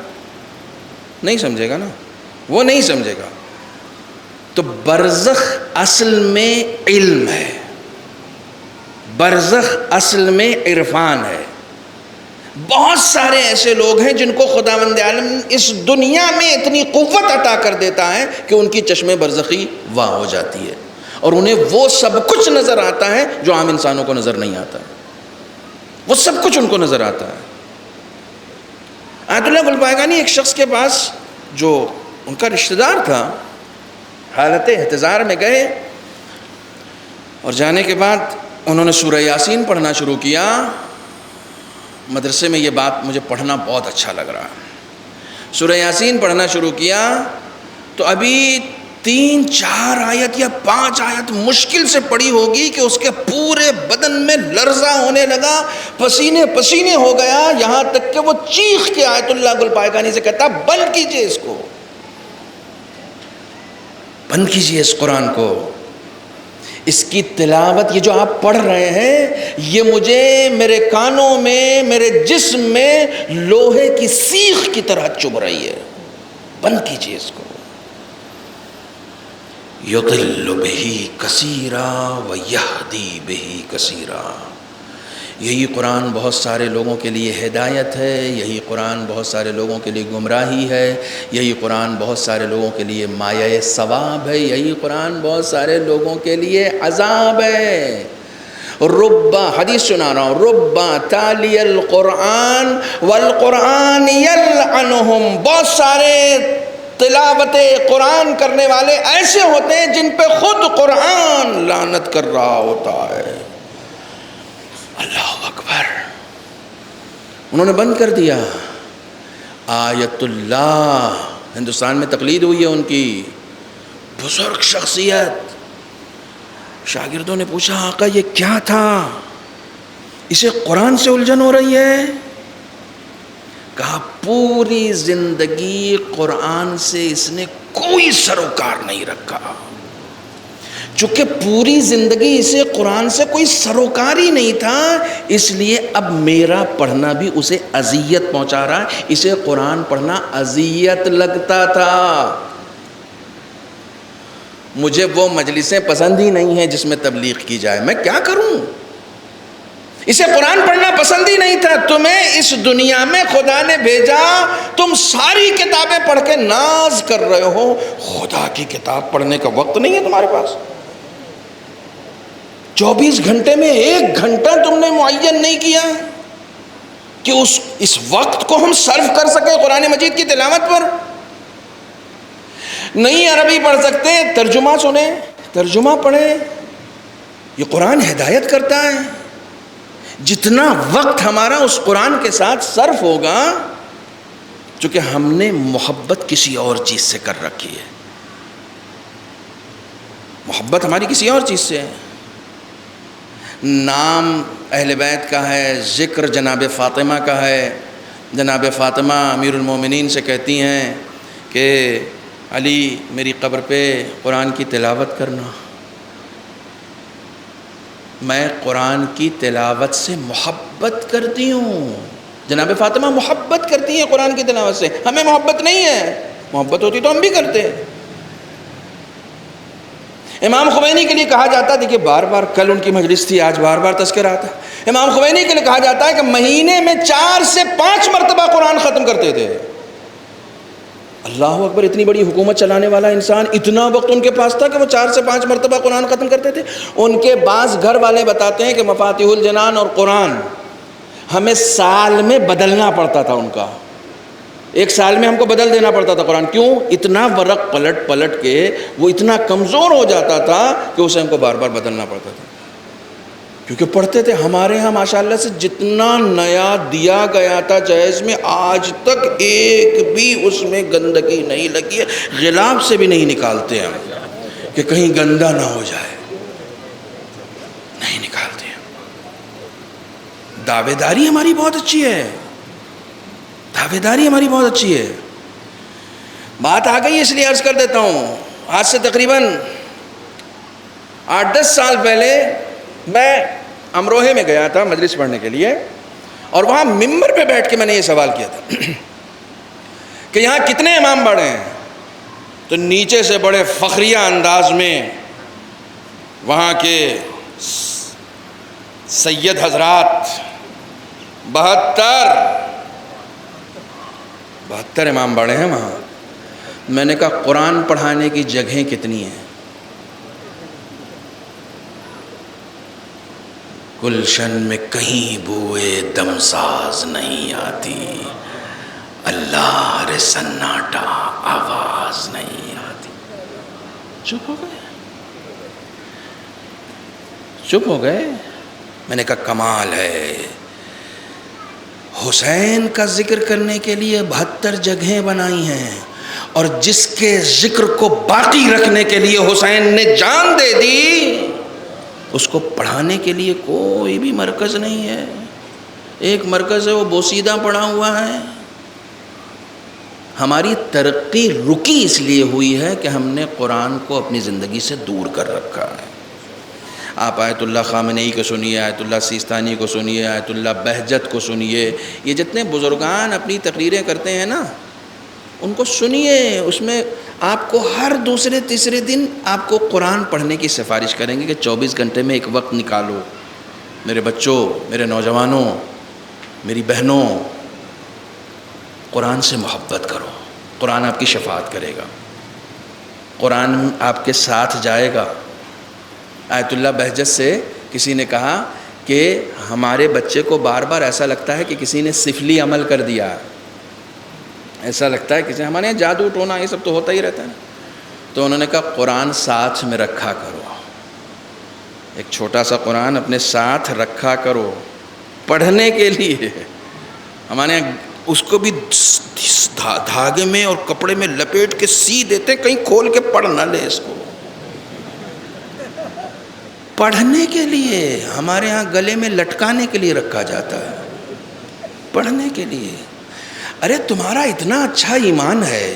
S2: نہیں سمجھے گا نا، وہ نہیں سمجھے گا۔ تو برزخ اصل میں علم ہے، برزخ اصل میں عرفان ہے۔ بہت سارے ایسے لوگ ہیں جن کو خداوند عالم اس دنیا میں اتنی قوت عطا کر دیتا ہے کہ ان کی چشم برزخی واہ ہو جاتی ہے، اور انہیں وہ سب کچھ نظر آتا ہے جو عام انسانوں کو نظر نہیں آتا ہے، وہ سب کچھ ان کو نظر آتا ہے۔ آیت اللہ گلپائگانی ایک شخص کے پاس جو ان کا رشتہ دار تھا، حالت احتضار میں گئے، اور جانے کے بعد انہوں نے سورہ یاسین پڑھنا شروع کیا۔ مدرسے میں یہ بات مجھے پڑھنا بہت اچھا لگ رہا ہے۔ سورہ یاسین پڑھنا شروع کیا تو ابھی 3-4 آیت یا 5 آیت مشکل سے پڑھی ہوگی کہ اس کے پورے بدن میں لرزہ ہونے لگا، پسینے پسینے ہو گیا، یہاں تک کہ وہ چیخ کے آیت اللہ گلپائگانی سے کہتا بند کیجئے اس کو۔ بند کیجئے اس قرآن کو، اس کی تلاوت، یہ جو آپ پڑھ رہے ہیں یہ مجھے میرے کانوں میں، میرے جسم میں لوہے کی سیخ کی طرح چبھ رہی ہے، بند کیجئے اس کو۔ یضل بہ کثیرا ویہدی بہ کثیرا، یہی قرآن بہت سارے لوگوں کے لیے ہدایت ہے، یہی قرآن بہت سارے لوگوں کے لیے گمراہی ہے، یہی قرآن بہت سارے لوگوں کے لیے مایہ ثواب ہے، یہی قرآن بہت سارے لوگوں کے لیے عذاب ہے۔ حدیث سنا رہا ہوں، ربا تالی القرآن والقرآن یلعنہم، بہت سارے تلاوت قرآن کرنے والے ایسے ہوتے ہیں جن پہ خود قرآن لعنت کر رہا ہوتا ہے۔ اللہ اکبر، انہوں نے بند کر دیا۔ آیت اللہ، ہندوستان میں تقلید ہوئی ہے ان کی، بزرگ شخصیت۔ شاگردوں نے پوچھا آقا یہ کیا تھا، اسے قرآن سے الجھن ہو رہی ہے؟ کہا پوری زندگی قرآن سے اس نے کوئی سروکار نہیں رکھا، چونکہ پوری زندگی اسے قرآن سے کوئی سروکار ہی نہیں تھا، اس لیے اب میرا پڑھنا بھی اسے اذیت پہنچا رہا ہے، اسے قرآن پڑھنا اذیت لگتا تھا۔ مجھے وہ مجلسیں پسند ہی نہیں ہیں جس میں تبلیغ کی جائے، میں کیا کروں؟ اسے قرآن پڑھنا پسند ہی نہیں تھا، تمہیں اس دنیا میں خدا نے بھیجا، تم ساری کتابیں پڑھ کے ناز کر رہے ہو، خدا کی کتاب پڑھنے کا وقت نہیں ہے تمہارے پاس۔ 24 گھنٹے میں 1 گھنٹہ تم نے معین نہیں کیا کہ اس وقت کو ہم صرف کر سکیں قرآن مجید کی تلاوت پر۔ نہیں عربی پڑھ سکتے، ترجمہ سنیں، ترجمہ پڑھیں، یہ قرآن ہدایت کرتا ہے۔ جتنا وقت ہمارا اس قرآن کے ساتھ صرف ہوگا، چونکہ ہم نے محبت کسی اور چیز سے کر رکھی ہے، محبت ہماری کسی اور چیز سے ہے۔ نام اہل بیت کا ہے، ذکر جناب فاطمہ کا ہے، جناب فاطمہ امیر المومنین سے کہتی ہیں کہ علی میری قبر پہ قرآن کی تلاوت کرنا، میں قرآن کی تلاوت سے محبت کرتی ہوں۔ جناب فاطمہ محبت کرتی ہیں قرآن کی تلاوت سے، ہمیں محبت نہیں ہے، محبت ہوتی تو ہم بھی کرتے۔ امام خمینی کے لیے کہا جاتا ہے، دیکھیے بار بار، کل ان کی مجلس تھی، آج بار بار تذکرہ آتا ہے، امام خمینی کے لیے کہا جاتا ہے کہ مہینے میں 4 سے 5 مرتبہ قرآن ختم کرتے تھے۔ اللہ اکبر، اتنی بڑی حکومت چلانے والا انسان، اتنا وقت ان کے پاس تھا کہ وہ 4 سے 5 مرتبہ قرآن ختم کرتے تھے۔ ان کے بعض گھر والے بتاتے ہیں کہ مفاتیح الجنان اور قرآن ہمیں سال میں بدلنا پڑتا تھا، ان کا 1 سال میں ہم کو بدل دینا پڑتا تھا قرآن۔ کیوں؟ اتنا ورق پلٹ پلٹ کے وہ اتنا کمزور ہو جاتا تھا کہ اسے ہم کو بار بار بدلنا پڑتا تھا، کیونکہ پڑھتے تھے۔ ہمارے ہاں ماشاءاللہ سے جتنا نیا دیا گیا تھا جہیز میں، آج تک ایک بھی اس میں گندگی نہیں لگی ہے، غلاف سے بھی نہیں نکالتے ہم کہ کہیں گندا نہ ہو جائے، نہیں نکالتے ہیں۔ دعوے داری ہماری بہت اچھی ہے، دعوے داری ہماری بہت اچھی ہے۔ بات آ گئی اس لیے عرض کر دیتا ہوں، آج سے تقریباً 8-10 سال پہلے میں امروہے میں گیا تھا مجلس پڑھنے کے لیے، اور وہاں ممبر پہ بیٹھ کے میں نے یہ سوال کیا تھا کہ یہاں کتنے امام بڑے ہیں؟ تو نیچے سے بڑے فخریہ انداز میں وہاں کے سید حضرات 72 امام بڑے ہیں وہاں۔ میں نے کہا قرآن پڑھانے کی جگہیں کتنی ہیں؟ گلشن میں کہیں بوئے دمساز نہیں آتی، اللہ رے سناٹا آواز نہیں آتی۔ چپ ہو گئے، چپ ہو گئے۔ میں نے کہا کمال ہے، حسین کا ذکر کرنے کے لیے 72 جگہیں بنائی ہیں، اور جس کے ذکر کو باقی رکھنے کے لیے حسین نے جان دے دی، اس کو پڑھانے کے لیے کوئی بھی مرکز نہیں ہے۔ ایک مرکز ہے وہ بوسیدہ پڑا ہوا ہے، ہماری ترقی رکی اس لیے ہوئی ہے کہ ہم نے قرآن کو اپنی زندگی سے دور کر رکھا ہے۔ آپ آیت اللہ خامنئی کو سنیے، آیت اللہ سیستانی کو سنیے، آیت اللہ بہجت کو سنیے، یہ جتنے بزرگان اپنی تقریریں کرتے ہیں نا ان کو سنیے، اس میں آپ کو ہر دوسرے تیسرے دن آپ کو قرآن پڑھنے کی سفارش کریں گے کہ 24 گھنٹے میں ایک وقت نکالو۔ میرے بچوں، میرے نوجوانوں، میری بہنوں، قرآن سے محبت کرو، قرآن آپ کی شفاعت کرے گا، قرآن آپ کے ساتھ جائے گا۔ آیت اللہ بہجت سے کسی نے کہا کہ ہمارے بچے کو بار بار ایسا لگتا ہے کہ کسی نے سفلی عمل کر دیا، ایسا لگتا ہے کسی، ہمارے یہاں جادو ٹونا یہ سب تو ہوتا ہی رہتا ہے۔ تو انہوں نے کہا قرآن ساتھ میں رکھا کرو، ایک چھوٹا سا قرآن اپنے ساتھ رکھا کرو پڑھنے کے لیے۔ ہمارے یہاں اس کو بھی دھاگے میں اور کپڑے میں لپیٹ کے سی دیتے، کہیں کھول کے پڑھ نہ لے اس کو۔ پڑھنے کے لیے، ہمارے ہاں گلے میں لٹکانے کے لیے رکھا جاتا ہے، پڑھنے کے لیے۔ ارے تمہارا اتنا اچھا ایمان ہے،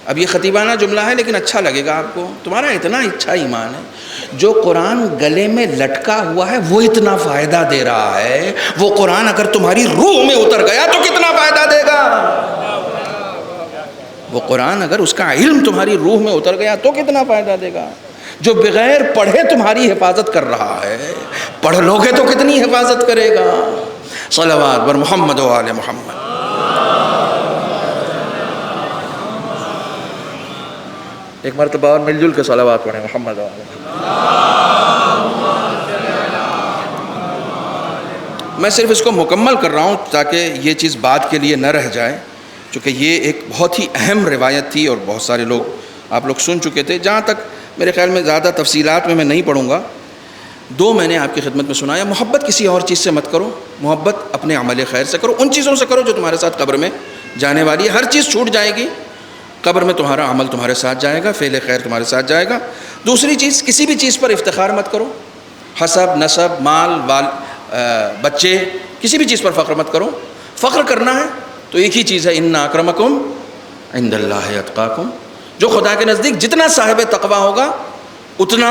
S2: اب یہ خطیبانہ جملہ ہے لیکن اچھا لگے گا آپ کو، تمہارا اتنا اچھا ایمان ہے، جو قرآن گلے میں لٹکا ہوا ہے وہ اتنا فائدہ دے رہا ہے، وہ قرآن اگر تمہاری روح میں اتر گیا تو کتنا فائدہ دے گا؟ وہ قرآن اگر اس کا علم تمہاری روح میں اتر گیا تو کتنا فائدہ دے گا؟ جو بغیر پڑھے تمہاری حفاظت کر رہا ہے، پڑھ لو گے تو کتنی حفاظت کرے گا؟ صلوات بر محمد و آل محمد۔ ایک مرتبہ اور مل جل کے صلوات پڑھیں محمد و آل محمد۔ میں صرف اس کو مکمل کر رہا ہوں تاکہ یہ چیز بات کے لیے نہ رہ جائے، چونکہ یہ ایک بہت ہی اہم روایت تھی اور بہت سارے لوگ آپ لوگ سن چکے تھے۔ جہاں تک میرے خیال میں زیادہ تفصیلات میں نہیں پڑھوں گا، دو میں نے آپ کی خدمت میں سنایا۔ محبت کسی اور چیز سے مت کرو، محبت اپنے عمل خیر سے کرو، ان چیزوں سے کرو جو تمہارے ساتھ قبر میں جانے والی ہے۔ ہر چیز چھوٹ جائے گی، قبر میں تمہارا عمل تمہارے ساتھ جائے گا، فعل خیر تمہارے ساتھ جائے گا۔ دوسری چیز، کسی بھی چیز پر افتخار مت کرو، حسب، نسب، مال، بچے، کسی بھی چیز پر فخر مت کرو۔ فخر کرنا ہے تو ایک ہی چیز ہے، ان اکرمکم عند اللہ اتقاکم۔ جو خدا کے نزدیک جتنا صاحب تقویٰ ہوگا اتنا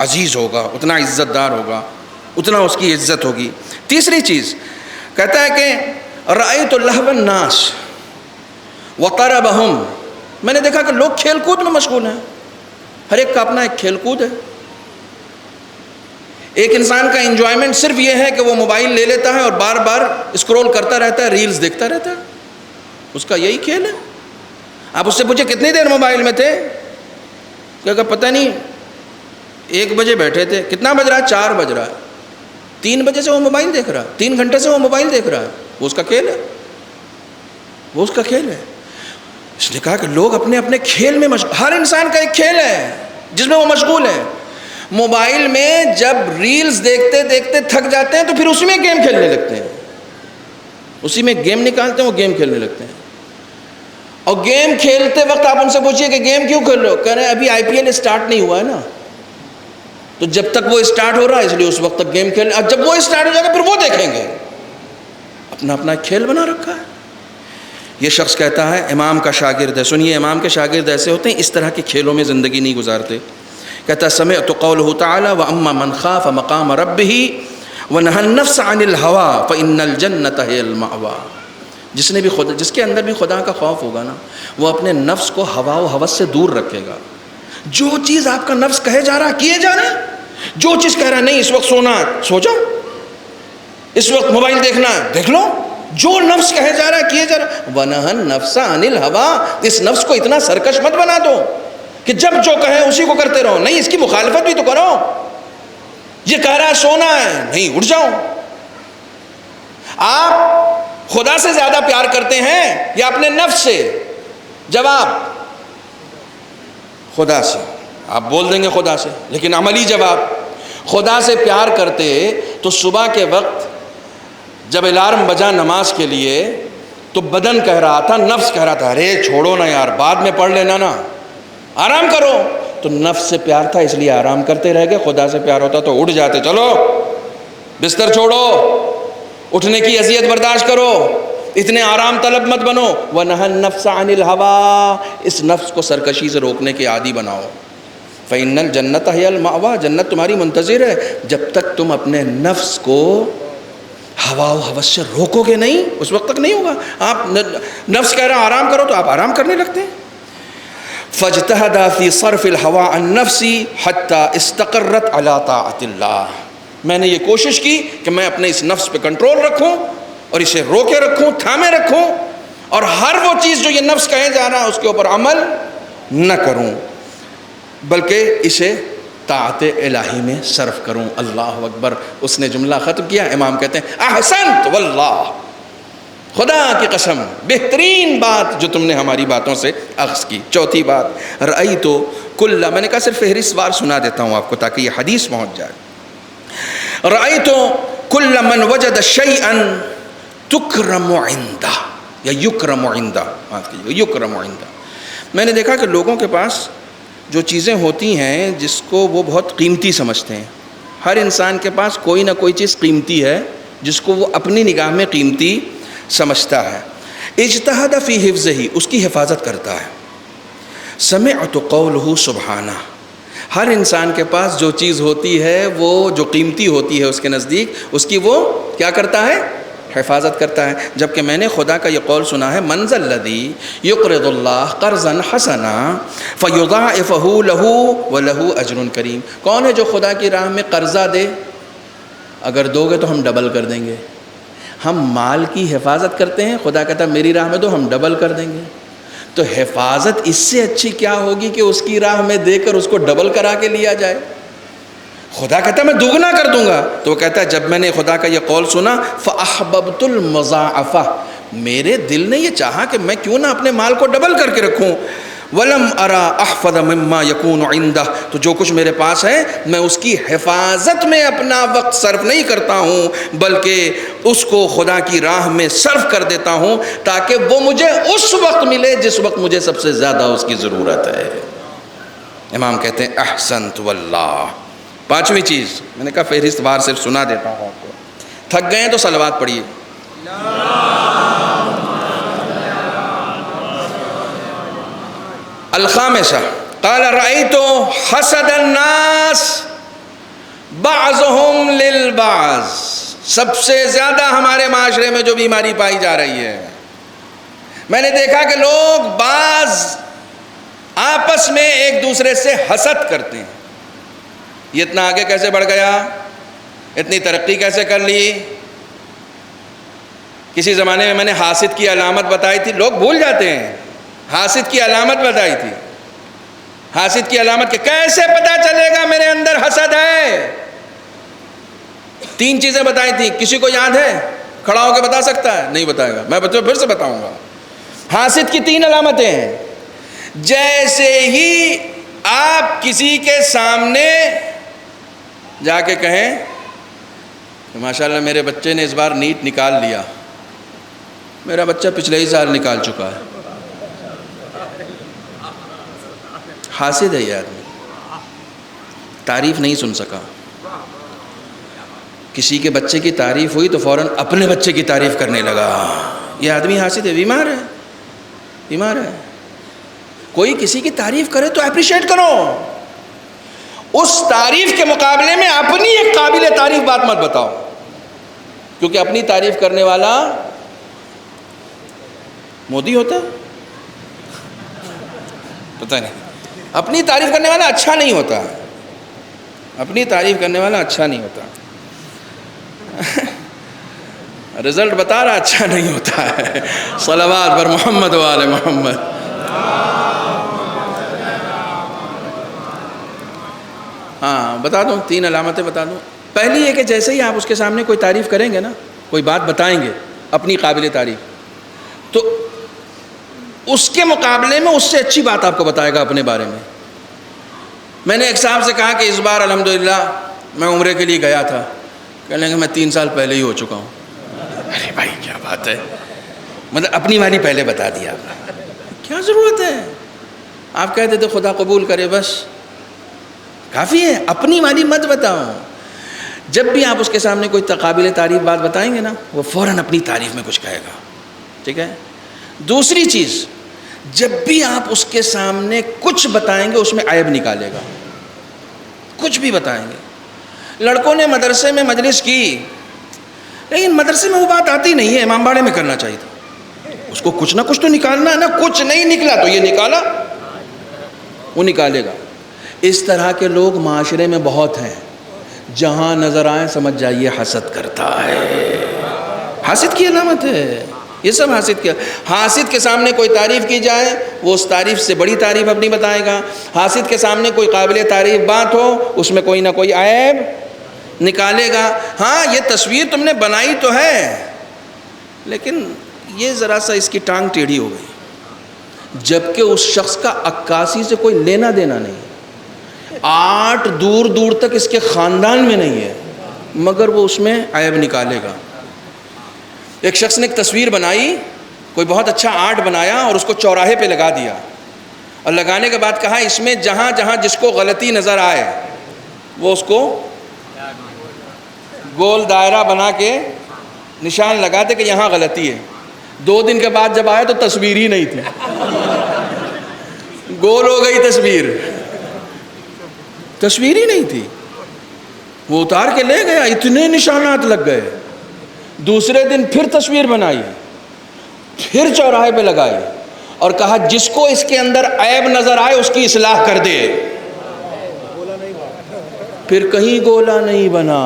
S2: عزیز ہوگا، اتنا عزت دار ہوگا، اتنا اس کی عزت ہوگی۔ تیسری چیز کہتا ہے کہ رأیت لہو الناس وطربہم، میں نے دیکھا کہ لوگ کھیل کود میں مشغول ہیں، ہر ایک کا اپنا ایک کھیل کود ہے۔ ایک انسان کا انجوائمنٹ صرف یہ ہے کہ وہ موبائل لے لیتا ہے اور بار بار اسکرول کرتا رہتا ہے، ریلز دیکھتا رہتا ہے، اس کا یہی کھیل ہے۔ آپ اس سے پوچھیں کتنی دیر موبائل میں تھے، کہ پتہ نہیں 1 بجے بیٹھے تھے، کتنا بج رہا ہے؟ 4 بج رہا ہے، 3 بجے سے وہ موبائل دیکھ رہا ہے، 3 گھنٹے سے وہ موبائل دیکھ رہا ہے، وہ اس کا کھیل ہے، وہ اس کا کھیل ہے۔ اس نے کہا کہ لوگ اپنے اپنے کھیل میں ہر انسان کا ایک کھیل ہے جس میں وہ مشغول ہے۔ موبائل میں جب ریلز دیکھتے دیکھتے تھک جاتے ہیں تو پھر اسی میں گیم کھیلنے لگتے ہیں، اسی میں گیم نکالتے ہیں، وہ گیم کھیلنے لگتے ہیں۔ اور گیم کھیلتے وقت آپ ان سے پوچھئے کہ گیم کیوں کھیل رہے ہو؟ کہہ رہے ہیں ابھی IPL اسٹارٹ نہیں ہوا ہے نا، تو جب تک وہ اسٹارٹ ہو رہا ہے اس لیے اس وقت تک گیم کھیل، اب جب وہ اسٹارٹ ہو جائے گا پھر وہ دیکھیں گے۔ اپنا اپنا کھیل بنا رکھا ہے۔ یہ شخص کہتا ہے امام کا شاگرد ہے، سنیے امام کے شاگرد ایسے ہوتے ہیں، اس طرح کے کھیلوں میں زندگی نہیں گزارتے۔ کہتا ہے سمعت قولہ تعالی وَأَمَّا مَنْ خَافَ مَقَامَ رَبِّهِ وَنَهَى النَّفْسَ عَنِ الْهَوَىٰ فَإِنَّ الْجَنَّةَ هِيَ الْمَأْوَىٰ۔ جس کے اندر بھی خدا کا خوف ہوگا نا، وہ اپنے نفس کو ہوا و ہوس سے دور رکھے گا۔ جو چیز آپ کا نفس کہے جا رہا ہے کیے جا رہا ہے، جو چیز کہہ رہا ہے نہیں اس وقت سونا ہے سو جاؤ، اس وقت موبائل دیکھنا ہے دیکھ لو، جو نفس کہے جا رہا ہے کیے جا رہا ہے۔ وَنَهَى النَّفْسَ عَنِ الْهَوَىٰ، اس نفس کو اتنا سرکش مت بنا دو کہ جب جو کہے اسی کو کرتے رہو، نہیں اس کی مخالفت بھی تو کرو۔ یہ کہہ رہا ہے سونا ہے، نہیں اٹھ جاؤ۔ آپ خدا سے زیادہ پیار کرتے ہیں یا اپنے نفس سے؟ جواب خدا سے۔ آپ بول دیں گے خدا سے، لیکن عملی جواب خدا سے پیار کرتے تو صبح کے وقت جب الارم بجا نماز کے لیے تو بدن کہہ رہا تھا، نفس کہہ رہا تھا ارے چھوڑو نا یار بعد میں پڑھ لینا نا، آرام کرو، تو نفس سے پیار تھا اس لیے آرام کرتے رہ گئے۔ خدا سے پیار ہوتا تو اٹھ جاتے، چلو بستر چھوڑو، اٹھنے کی اذیت برداشت کرو، اتنے آرام طلب مت بنو، وَنَهَى النَّفْسَ عَنِ الْهَوَىٰ، اس نفس کو سرکشی سے روکنے کے عادی بناؤ. فَإِنَّ الْجَنَّةَ هِيَ الْمَأْوَىٰ، جنت تمہاری منتظر ہے. جب تک تم اپنے نفس کو ہوا و ہوس سے روکو گے نہیں، اس وقت تک نہیں ہوگا. آپ نفس کہہ رہا آرام کرو تو آپ آرام کرنے لگتے ہیں. فَاجْتَهَدَ فِي صَرْفِ الْهَوَىٰ عَنْ نَفْسِي حَتَّى اسْتَقَرَّتْ عَلَىٰ طَاعَةِ اللَّهِ. میں نے یہ کوشش کی کہ میں اپنے اس نفس پہ کنٹرول رکھوں اور اسے روکے رکھوں، تھامے رکھوں، اور ہر وہ چیز جو یہ نفس کہے جا رہا ہے اس کے اوپر عمل نہ کروں، بلکہ اسے طاعت الہی میں صرف کروں. اللہ اکبر. اس نے جملہ ختم کیا. امام کہتے ہیں احسنت واللہ، خدا کی قسم بہترین بات جو تم نے ہماری باتوں سے اخذ کی. چوتھی بات، رأیت کل، میں نے کہا صرف فہرست وار سنا دیتا ہوں آپ کو تاکہ یہ حدیث پہنچ جائے. رأیت کل من وجد شیئا تکرم عندہ یا یکرم عندہ، یکرم عندہ. میں نے دیکھا کہ لوگوں کے پاس جو چیزیں ہوتی ہیں جس کو وہ بہت قیمتی سمجھتے ہیں، ہر انسان کے پاس کوئی نہ کوئی چیز قیمتی ہے جس کو وہ اپنی نگاہ میں قیمتی سمجھتا ہے. اجتہد فی حفظہ، اس کی حفاظت کرتا ہے. سمعت قولہ سبحانہ، ہر انسان کے پاس جو چیز ہوتی ہے وہ جو قیمتی ہوتی ہے اس کے نزدیک، اس کی وہ کیا کرتا ہے؟ حفاظت کرتا ہے. جبکہ میں نے خدا کا یہ قول سنا ہے، من ذا الذی یقرض اللہ قرضا حسنا فیضاعفہ لہ ولہ اجر کریم. کون ہے جو خدا کی راہ میں قرضہ دے، اگر دو گے تو ہم ڈبل کر دیں گے. ہم مال کی حفاظت کرتے ہیں، خدا کہتا ہے میری راہ میں دو، ہم ڈبل کر دیں گے. تو حفاظت اس سے اچھی کیا ہوگی کہ اس کی راہ میں دے کر اس کو ڈبل کرا کے لیا جائے. خدا کہتا ہے میں دوگنا کر دوں گا. تو وہ کہتا ہے جب میں نے خدا کا یہ قول سنا فَأَحْبَبْتُ الْمُضَاعَفَةَ، میرے دل نے یہ چاہا کہ میں کیوں نہ اپنے مال کو ڈبل کر کے رکھوں. وَلَمْ أَرَى أَحْفَظَ مِمَّا يَكُونُ عِنْدَهُ، تو جو کچھ میرے پاس ہے میں اس کی حفاظت میں اپنا وقت صرف نہیں کرتا ہوں، بلکہ اس کو خدا کی راہ میں صرف کر دیتا ہوں تاکہ وہ مجھے اس وقت ملے جس وقت مجھے سب سے زیادہ اس کی ضرورت ہے. امام کہتے ہیں احسنت واللہ. پانچویں چیز، میں نے کہا فہرست وار صرف سنا دیتا ہوں آپ کو. تھک گئے ہیں تو صلوات پڑھیے. الخامسہ قال رأيت حسد الناس بعضهم للبعض. سب سے زیادہ ہمارے معاشرے میں جو بیماری پائی جا رہی ہے، میں نے دیکھا کہ لوگ بعض آپس میں ایک دوسرے سے حسد کرتے ہیں. یہ اتنا آگے کیسے بڑھ گیا، اتنی ترقی کیسے کر لی. کسی زمانے میں نے حاسد کی علامت بتائی تھی، لوگ بھول جاتے ہیں. حاسد کی علامت بتائی تھی، حاسد کی علامت کہ کیسے پتہ چلے گا میرے اندر حسد ہے. 3 چیزیں بتائی تھی. کسی کو یاد ہے؟ کھڑا ہو کے بتا سکتا ہے؟ نہیں بتائے گا، میں پھر سے بتاؤں گا. حاسد کی 3 علامتیں ہیں. جیسے ہی آپ کسی کے سامنے جا کے کہیں کہ ماشاءاللہ میرے بچے نے اس بار نیٹ نکال لیا، میرا بچہ پچھلے ہی سال نکال چکا ہے، حاسد ہے یہ آدمی. تعریف نہیں سن سکا. کسی کے بچے کی تعریف ہوئی تو فوراً اپنے بچے کی تعریف کرنے لگا. یہ آدمی حاسد ہے، بیمار ہے، بیمار ہے. کوئی کسی کی تعریف کرے تو اپریشیٹ کرو. اس تعریف کے مقابلے میں اپنی ایک قابل تعریف بات مت بتاؤ، کیونکہ اپنی تعریف کرنے والا مودی ہوتا ہے، پتہ نہیں. اپنی تعریف کرنے والا اچھا نہیں ہوتا، اپنی تعریف کرنے والا اچھا نہیں ہوتا. رزلٹ بتا رہا اچھا نہیں ہوتا ہے. صلوات پر محمد و آل محمد. ہاں بتا دوں، 3 علامتیں بتا دوں. پہلی یہ کہ جیسے ہی آپ اس کے سامنے کوئی تعریف کریں گے نا، کوئی بات بتائیں گے اپنی قابل تعریف، تو اس کے مقابلے میں اس سے اچھی بات آپ کو بتائے گا اپنے بارے میں. میں نے ایک صاحب سے کہا کہ اس بار الحمدللہ میں عمرے کے لیے گیا تھا. کہنے لگے میں 3 سال پہلے ہی ہو چکا ہوں. ارے بھائی کیا بات ہے، مطلب اپنی والی پہلے بتا دیا. کیا ضرورت ہے؟ آپ کہتے تھے خدا قبول کرے، بس کافی ہے. اپنی والی مت بتاؤ. جب بھی آپ اس کے سامنے کوئی قابل تعریف بات بتائیں گے نا، وہ فوراً اپنی تعریف میں کچھ کہے گا. ٹھیک ہے. دوسری چیز، جب بھی آپ اس کے سامنے کچھ بتائیں گے اس میں عیب نکالے گا. کچھ بھی بتائیں گے. لڑکوں نے مدرسے میں مجلس کی، لیکن مدرسے میں وہ بات آتی نہیں ہے، امام باڑے میں کرنا چاہیے تھا. اس کو کچھ نہ کچھ تو نکالنا ہے نا. کچھ نہیں نکلا تو یہ نکالا، وہ نکالے گا. اس طرح کے لوگ معاشرے میں بہت ہیں. جہاں نظر آئے سمجھ جائیے حسد کرتا ہے. حاسد کی علامت ہے یہ سب. حاسد کیا؟ حاسد کے سامنے کوئی تعریف کی جائے وہ اس تعریف سے بڑی تعریف اپنی بتائے گا. حاسد کے سامنے کوئی قابل تعریف بات ہو اس میں کوئی نہ کوئی عیب نکالے گا. ہاں یہ تصویر تم نے بنائی تو ہے، لیکن یہ ذرا سا اس کی ٹانگ ٹیڑھی ہو گئی. جبکہ اس شخص کا عکاسی سے کوئی لینا دینا نہیں. آرٹ دور دور تک اس کے خاندان میں نہیں ہے، مگر وہ اس میں عیب نکالے گا. ایک شخص نے ایک تصویر بنائی، کوئی بہت اچھا آرٹ بنایا اور اس کو چوراہے پہ لگا دیا، اور لگانے کے بعد کہا اس میں جہاں جہاں جس کو غلطی نظر آئے وہ اس کو گول دائرہ بنا کے نشان لگا دے کہ یہاں غلطی ہے. 2 دن کے بعد جب آیا تو تصویر ہی نہیں تھی، گول ہو گئی تصویر، تصویر ہی نہیں تھی. وہ اتار کے لے گیا، اتنے نشانات لگ گئے. دوسرے دن پھر تصویر بنائی، پھر چوراہے پہ لگائی اور کہا جس کو اس کے اندر عیب نظر آئے اس کی اصلاح کر دے. پھر کہیں گولا نہیں بنا.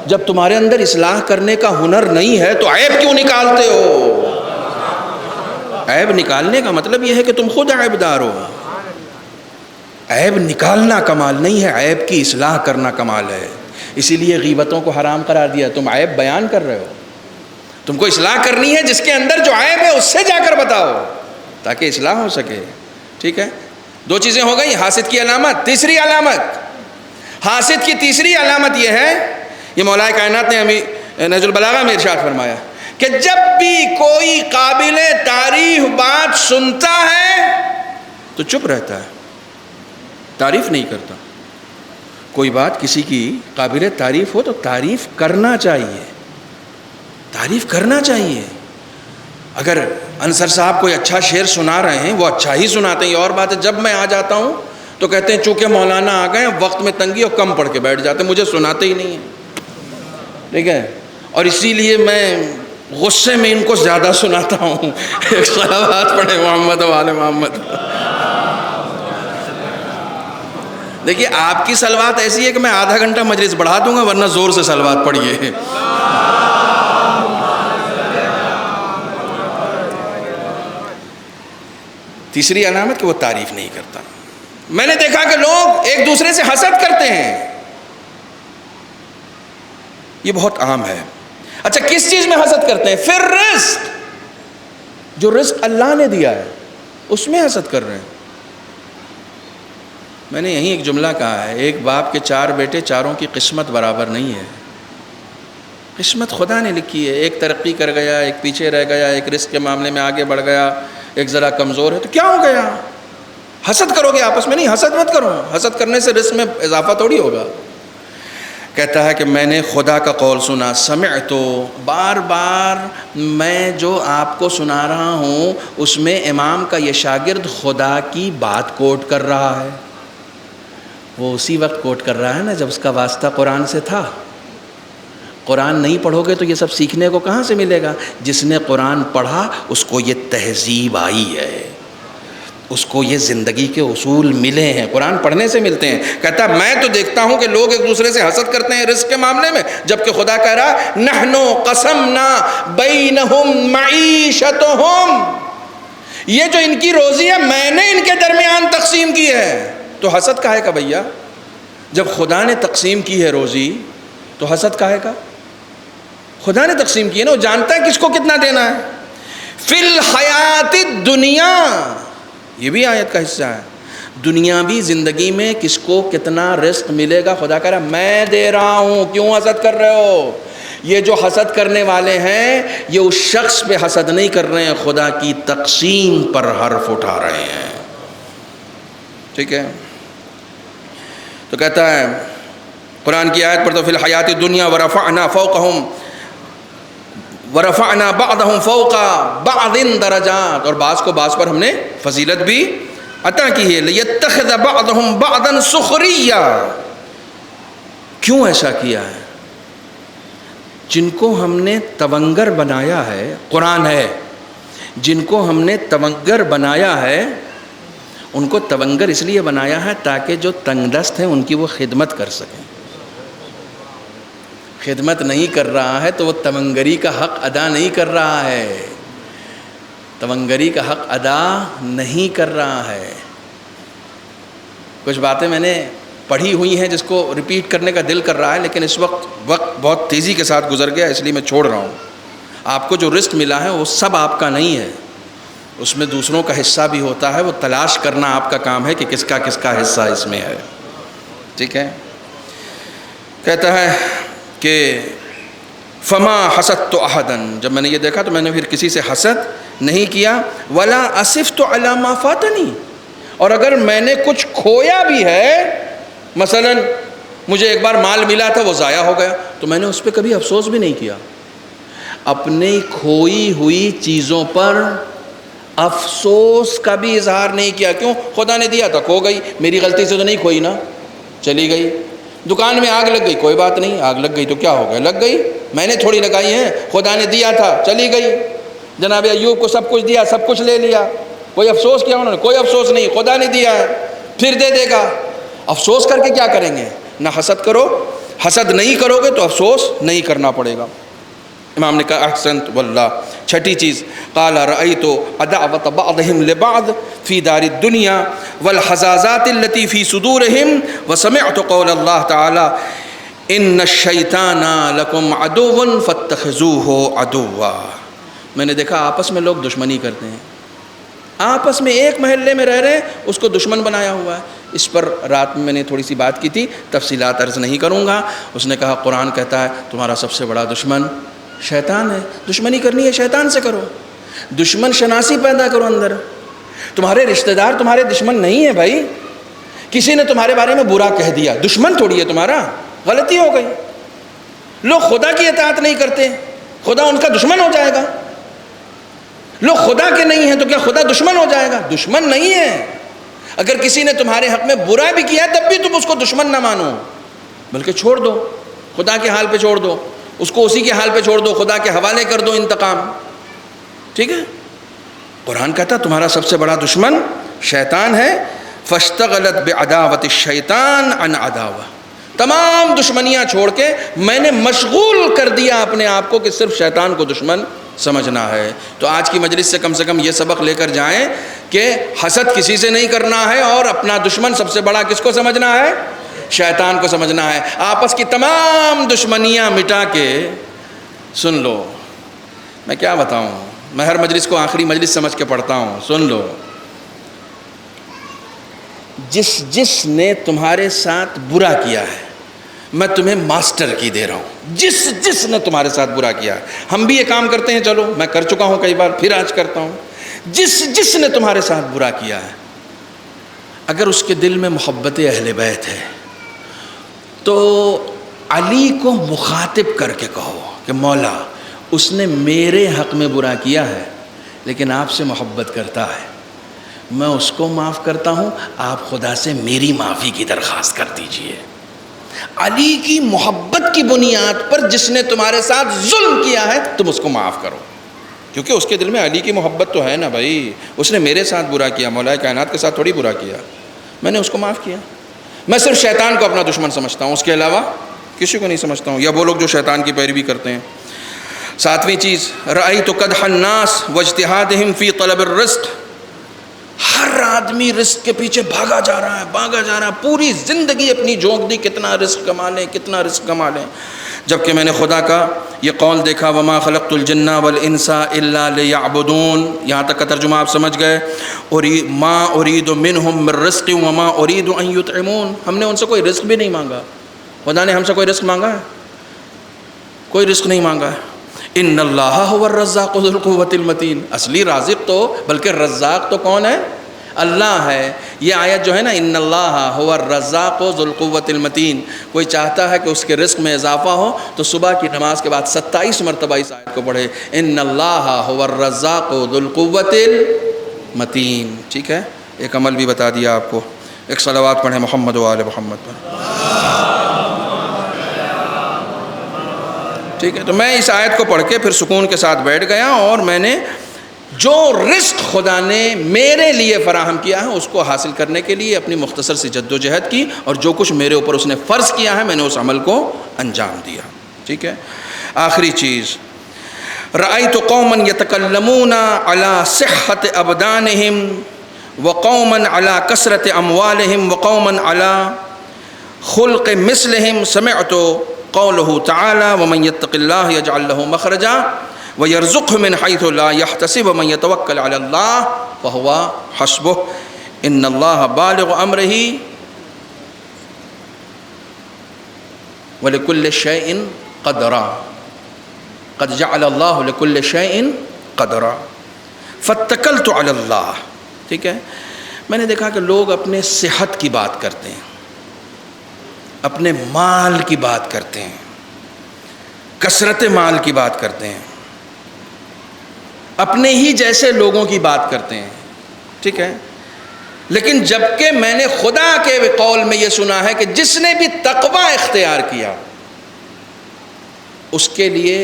S2: جب تمہارے اندر اصلاح کرنے کا ہنر نہیں ہے تو عیب کیوں نکالتے ہو؟ عیب نکالنے کا مطلب یہ ہے کہ تم خود عیب دار ہو. عیب نکالنا کمال نہیں ہے، عیب کی اصلاح کرنا کمال ہے. اسی لیے غیبتوں کو حرام قرار دیا. تم عیب بیان کر رہے ہو، تم کو اصلاح کرنی ہے، جس کے اندر جو عیب ہے اس سے جا کر بتاؤ تاکہ اصلاح ہو سکے. ٹھیک ہے. 2 چیزیں ہو گئی. حاسد کی علامت. تیسری علامت، حاسد کی تیسری علامت یہ ہے، یہ مولا کائنات نے ہمیں نہج البلاغہ میں ارشاد فرمایا کہ جب بھی کوئی قابل تعریف بات سنتا ہے تو چپ رہتا ہے، تعریف نہیں کرتا. کوئی بات کسی کی قابل تعریف ہو تو تعریف کرنا چاہیے، تعریف کرنا چاہیے. اگر انصر صاحب کوئی اچھا شعر سنا رہے ہیں وہ اچھا ہی سناتے ہیں، یہ اور بات ہے. جب میں آ جاتا ہوں تو کہتے ہیں چونکہ مولانا آ گئے وقت میں تنگی اور کم پڑھ کے بیٹھ جاتے ہیں، مجھے سناتے ہی نہیں ہیں. ٹھیک ہے. اور اسی لیے میں غصے میں ان کو زیادہ سناتا ہوں. ایک صلوات پڑھے محمد و آل محمد. دیکھیے آپ کی صلوات ایسی ہے کہ میں آدھا گھنٹہ مجلس بڑھا دوں گا، ورنہ زور سے صلوات پڑھیے. تیسری علامت کہ وہ تعریف نہیں کرتا. میں نے دیکھا کہ لوگ ایک دوسرے سے حسد کرتے ہیں، یہ بہت عام ہے. اچھا کس چیز میں حسد کرتے ہیں؟ پھر رزق، جو رزق اللہ نے دیا ہے اس میں حسد کر رہے ہیں. میں نے یہیں ایک جملہ کہا ہے، ایک باپ کے 4 بیٹے، چاروں کی قسمت برابر نہیں ہے. قسمت خدا نے لکھی ہے. ایک ترقی کر گیا، ایک پیچھے رہ گیا، ایک رزق کے معاملے میں آگے بڑھ گیا، ایک ذرا کمزور ہے. تو کیا ہو گیا؟ حسد کرو گے آپس میں؟ نہیں، حسد مت کرو. حسد کرنے سے رزق میں اضافہ تھوڑی ہوگا. کہتا ہے کہ میں نے خدا کا قول سنا، سمعتو، بار بار میں جو آپ کو سنا رہا ہوں اس میں امام کا یہ شاگرد خدا کی بات کوٹ کر رہا ہے. وہ اسی وقت کوٹ کر رہا ہے نا جب اس کا واسطہ قرآن سے تھا. قرآن نہیں پڑھو گے تو یہ سب سیکھنے کو کہاں سے ملے گا؟ جس نے قرآن پڑھا اس کو یہ تہذیب آئی ہے، اس کو یہ زندگی کے اصول ملے ہیں، قرآن پڑھنے سے ملتے ہیں. کہتا ہے میں تو دیکھتا ہوں کہ لوگ ایک دوسرے سے حسد کرتے ہیں رزق کے معاملے میں، جبکہ خدا کہہ رہا نحنو قسمنا بینہم معیشتہم، یہ جو ان کی روزی ہے میں نے ان کے درمیان تقسیم کی ہے. تو حسد کاہے کا بھیا؟ جب خدا نے تقسیم کی ہے روزی تو حسد کاہے کا؟ خدا نے تقسیم کی ہے نا، وہ جانتا ہے کس کو کتنا دینا ہے. فی الحیات الدنیا، یہ بھی آیت کا حصہ ہے. دنیاوی زندگی میں کس کو کتنا رزق ملے گا خدا کہہ رہا میں دے رہا ہوں. کیوں حسد کر رہے ہو؟ یہ جو حسد کرنے والے ہیں یہ اس شخص پہ حسد نہیں کر رہے ہیں، خدا کی تقسیم پر حرف اٹھا رہے ہیں. ٹھیک ہے. تو کہتا ہے قرآن کی آیت پر تو فی الحیات الدنیا ورفعنا فوقہم ورفعنا بعضهم فوق بعض درجات، اور بعض کو بعض پر ہم نے فضیلت بھی عطا کی ہے. لیتخذ بعضهم بعضا سخریا، کیوں ایسا کیا ہے؟ جن کو ہم نے تونگر بنایا ہے، قرآن ہے، جن کو ہم نے تونگر بنایا ہے ان کو تونگر اس لیے بنایا ہے تاکہ جو تنگ دست ہیں ان کی وہ خدمت کر سکیں. خدمت نہیں کر رہا ہے تو وہ تونگری کا حق ادا نہیں کر رہا ہے، تونگری کا حق ادا نہیں کر رہا ہے. کچھ باتیں میں نے پڑھی ہوئی ہیں جس کو ریپیٹ کرنے کا دل کر رہا ہے، لیکن اس وقت بہت تیزی کے ساتھ گزر گیا، اس لیے میں چھوڑ رہا ہوں. آپ کو جو رزق ملا ہے وہ سب آپ کا نہیں ہے، اس میں دوسروں کا حصہ بھی ہوتا ہے، وہ تلاش کرنا آپ کا کام ہے کہ کس کا حصہ اس میں ہے. ٹھیک ہے. کہتا ہے کہ فما حسدت احدا، جب میں نے یہ دیکھا تو میں نے پھر کسی سے حسد نہیں کیا. ولا اسفت علی ما فاتنی، اور اگر میں نے کچھ کھویا بھی ہے، مثلا مجھے ایک بار مال ملا تھا وہ ضائع ہو گیا، تو میں نے اس پہ کبھی افسوس بھی نہیں کیا. اپنی کھوئی ہوئی چیزوں پر افسوس کا بھی اظہار نہیں کیا. کیوں؟ خدا نے دیا تھا، کھو گئی، میری غلطی سے تو نہیں کھوئی نا، چلی گئی. دکان میں آگ لگ گئی، کوئی بات نہیں، آگ لگ گئی تو کیا ہو گیا، لگ گئی، میں نے تھوڑی لگائی ہیں، خدا نے دیا تھا، چلی گئی. جناب ایوب کو سب کچھ دیا، سب کچھ لے لیا، کوئی افسوس کیا انہوں نے؟ کوئی افسوس نہیں، خدا نے دیا ہے، پھر دے دے گا. افسوس کر کے کیا کریں گے؟ نہ حسد کرو، حسد نہیں کرو گے تو افسوس نہیں کرنا پڑے گا. امام نے کہا احسنت واللہ. چھٹی چیز، قال رأیت عداوۃ بعضهم لبعض فی دار الدنیا والحزازات التي فی صدورهم وسمعت قول اللہ تعالی ان الشیطان لکم عدو فاتخذوه عدوا. میں نے دیکھا آپس میں لوگ دشمنی کرتے ہیں، آپس میں ایک محلے میں رہ رہے ہیں، اس کو دشمن بنایا ہوا ہے. اس پر رات میں نے تھوڑی سی بات کی تھی، تفصیلات عرض نہیں کروں گا. اس نے کہا قرآن کہتا ہے تمہارا سب سے بڑا دشمن شیطان ہے. دشمنی کرنی ہے شیطان سے کرو، دشمن شناسی پیدا کرو اندر. تمہارے رشتہ دار تمہارے دشمن نہیں ہیں بھائی. کسی نے تمہارے بارے میں برا کہہ دیا، دشمن تھوڑی ہے تمہارا، غلطی ہو گئی. لوگ خدا کی اطاعت نہیں کرتے، خدا ان کا دشمن ہو جائے گا. لوگ خدا کے نہیں ہیں تو کیا خدا دشمن ہو جائے گا؟ دشمن نہیں ہے. اگر کسی نے تمہارے حق میں برا بھی کیا تب بھی تم اس کو دشمن نہ مانو، بلکہ چھوڑ دو، خدا کے حال پہ چھوڑ دو، اس کو اسی کے حال پہ چھوڑ دو، خدا کے حوالے کر دو انتقام. ٹھیک ہے. قرآن کہتا تمہارا سب سے بڑا دشمن شیطان ہے. فاشتغلت بعداوت الشیطان عن عداوہ، تمام دشمنیاں چھوڑ کے میں نے مشغول کر دیا اپنے آپ کو کہ صرف شیطان کو دشمن سمجھنا ہے. تو آج کی مجلس سے کم یہ سبق لے کر جائیں کہ حسد کسی سے نہیں کرنا ہے، اور اپنا دشمن سب سے بڑا کس کو سمجھنا ہے؟ شیطان کو سمجھنا ہے. آپس کی تمام دشمنیاں مٹا کے سن لو. میں کیا بتاؤں، میں ہر مجلس کو آخری مجلس سمجھ کے پڑھتا ہوں. سن لو، جس نے تمہارے ساتھ برا کیا ہے، میں تمہیں ماسٹر کی دے رہا ہوں. جس نے تمہارے ساتھ برا کیا ہے، ہم بھی یہ کام کرتے ہیں، چلو میں کر چکا ہوں کئی بار، پھر آج کرتا ہوں. جس نے تمہارے ساتھ برا کیا ہے، اگر اس کے دل میں محبت اہل بیت ہے تو علی کو مخاطب کر کے کہو کہ مولا اس نے میرے حق میں برا کیا ہے لیکن آپ سے محبت کرتا ہے، میں اس کو معاف کرتا ہوں، آپ خدا سے میری معافی کی درخواست کر دیجئے. علی کی محبت کی بنیاد پر جس نے تمہارے ساتھ ظلم کیا ہے تم اس کو معاف کرو، کیونکہ اس کے دل میں علی کی محبت تو ہے نا بھائی. اس نے میرے ساتھ برا کیا، مولا کائنات کے ساتھ تھوڑی برا کیا، میں نے اس کو معاف کیا. میں صرف شیطان کو اپنا دشمن سمجھتا ہوں، اس کے علاوہ کسی کو نہیں سمجھتا ہوں، یا وہ لوگ جو شیطان کی پیروی کرتے ہیں. ساتویں چیز، رأیت قدح الناس واجتہادہم فی طلب الرزق. ہر آدمی رزق کے پیچھے بھاگا جا رہا ہے، پوری زندگی اپنی جھونک دی کتنا رزق کما لیں. جبکہ میں نے خدا کا یہ قول دیکھا، وما خلقت الجن والانس الا لیعبدون. یہاں تک کا ترجمہ آپ سمجھ گئے. ما ارید منہم من رزق وما ارید ان یطعمون. ہم نے ان سے کوئی رزق بھی نہیں مانگا، خدا نے ہم سے کوئی رزق مانگا ہے؟ کوئی رزق نہیں مانگا ہے. ان اللہ هو الرزاق ذو القوۃ المتین. اصلی رازق تو، بلکہ رزاق تو کون ہے؟ اللہ ہے. یہ آیت جو ہے نا ان اللہ هو الرزاق ذو القوۃ المتین، کوئی چاہتا ہے کہ اس کے رزق میں اضافہ ہو تو صبح کی نماز کے بعد 27 مرتبہ اس آیت کو پڑھے، ان اللہ هو الرزاق ذو القوۃ المتین. ٹھیک ہے، ایک عمل بھی بتا دیا آپ کو. ایک صلوات پڑھیں محمد و آل محمد پر. ٹھیک ہے، تو میں اس آیت کو پڑھ کے پھر سکون کے ساتھ بیٹھ گیا، اور میں نے جو رزق خدا نے میرے لیے فراہم کیا ہے اس کو حاصل کرنے کے لیے اپنی مختصر سی جد و جہد کی، اور جو کچھ میرے اوپر اس نے فرض کیا ہے میں نے اس عمل کو انجام دیا. ٹھیک ہے، آخری چیز، رأیت قوما یتکلمون علی صحت ابدانہم وقوما علی کثرت اموالہم وقوما علی خلق مثلہم، سمعت قوله تعالی ومن یتق اللہ یجعل له مخرجا وَيَرْزُقْهُ مِنْ حَيْثُ لَا يَحْتَسِبُ وَمَنْ يَتَوَكَّلْ عَلَى اللَّهِ فَهُوَ حَسْبُهُ إِنَّ اللَّهَ بَالِغُ أَمْرِهِ وَلِكُلِّ شَيْءٍ قَدْرًا قَدْ جَعَلَ اللَّهُ لِكُلِّ شَيْءٍ قَدْرًا فَاتَّكَلْتُ عَلَى اللَّهِ. ٹھیک ہے، میں نے دیکھا کہ لوگ اپنے صحت کی بات کرتے ہیں، اپنے مال کی بات کرتے ہیں، کثرت مال کی بات کرتے ہیں، اپنے ہی جیسے لوگوں کی بات کرتے ہیں. ٹھیک ہے، لیکن جبکہ میں نے خدا کے قول میں یہ سنا ہے کہ جس نے بھی تقوی اختیار کیا اس کے لیے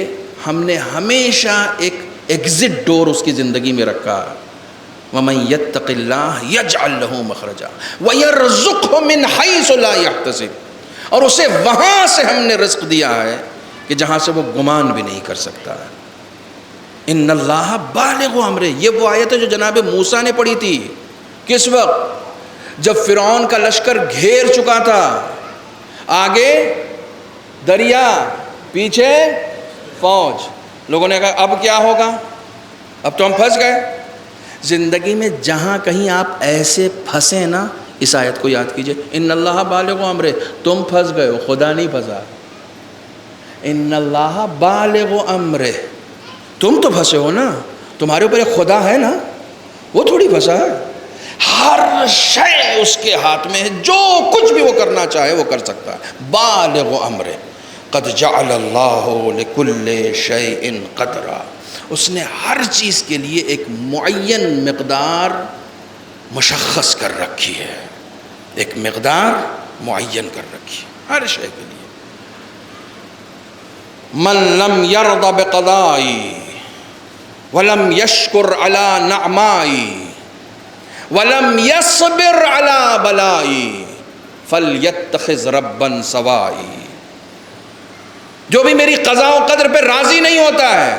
S2: ہم نے ہمیشہ ایک ایگزٹ ڈور اس کی زندگی میں رکھا. وَمَن يَتَّقِ اللَّهَ يَجْعَل لَّهُ مَخْرَجًا وَيَرْزُقْهُ مِنْ حَيْثُ لَا يَحْتَسِبُ، اور اسے وہاں سے ہم نے رزق دیا ہے کہ جہاں سے وہ گمان بھی نہیں کر سکتا. ان اللہ بالغ امرہ، یہ وہ آیت ہے جو جناب موسیٰ نے پڑھی تھی. کس وقت؟ جب فرعون کا لشکر گھیر چکا تھا، آگے دریا، پیچھے فوج. لوگوں نے کہا اب کیا ہوگا، اب تو ہم پھنس گئے. زندگی میں جہاں کہیں آپ ایسے پھنسے نا، اس آیت کو یاد کیجئے، ان اللہ بالغ امرہ. تم پھنس گئے ہو، خدا نہیں پھنسا. ان اللہ بالغ امرہ، تم تو پھنسے ہو نا، تمہارے اوپر ایک خدا ہے نا، وہ تھوڑی پھنسا ہے. ہر شے اس کے ہاتھ میں ہے، جو کچھ بھی وہ کرنا چاہے وہ کر سکتا ہے. بالغ امرہ قد جعل اللہ لکل شیء قدرا، اس نے ہر چیز کے لیے ایک معین مقدار مشخص کر رکھی ہے، ایک مقدار معین کر رکھی ہے ہر شے کے لیے. من لم یرض بقضائی ولم یشکر علی نعمائی ولم یصبر علی بلائی فلیتخذ ربا سوائی. جو بھی میری قضاء و قدر پہ راضی نہیں ہوتا ہے،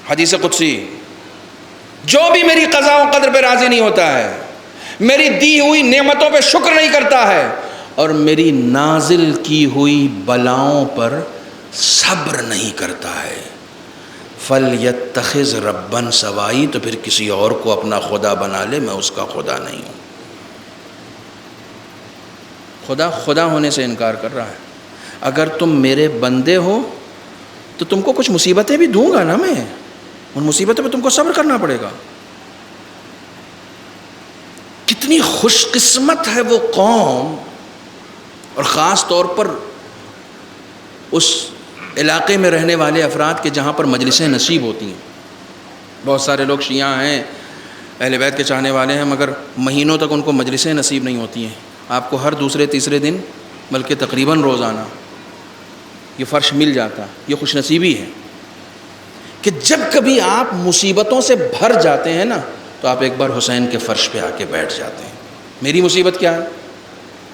S2: حدیث قدسی، جو بھی میری قضاء و قدر پہ راضی نہیں ہوتا ہے، میری دی ہوئی نعمتوں پہ شکر نہیں کرتا ہے، اور میری نازل کی ہوئی بلاؤں پر صبر نہیں کرتا ہے، فَلْيَتَّخِذْ رَبًّا سَوَائی، تو پھر کسی اور کو اپنا خدا بنا لے، میں اس کا خدا نہیں ہوں. خدا ہونے سے انکار کر رہا ہے. اگر تم میرے بندے ہو تو تم کو کچھ مصیبتیں بھی دوں گا نا، میں ان مصیبتوں پہ تم کو صبر کرنا پڑے گا. کتنی خوش قسمت ہے وہ قوم، اور خاص طور پر اس علاقے میں رہنے والے افراد کے جہاں پر مجلسیں نصیب ہوتی ہیں. بہت سارے لوگ شیعہ ہیں، اہل بیت کے چاہنے والے ہیں، مگر مہینوں تک ان کو مجلسیں نصیب نہیں ہوتی ہیں. آپ کو ہر دوسرے تیسرے دن بلکہ تقریباً روزانہ یہ فرش مل جاتا. یہ خوش نصیبی ہے کہ جب کبھی آپ مصیبتوں سے بھر جاتے ہیں نا تو آپ ایک بار حسین کے فرش پہ آ کے بیٹھ جاتے ہیں. میری مصیبت کیا ہے؟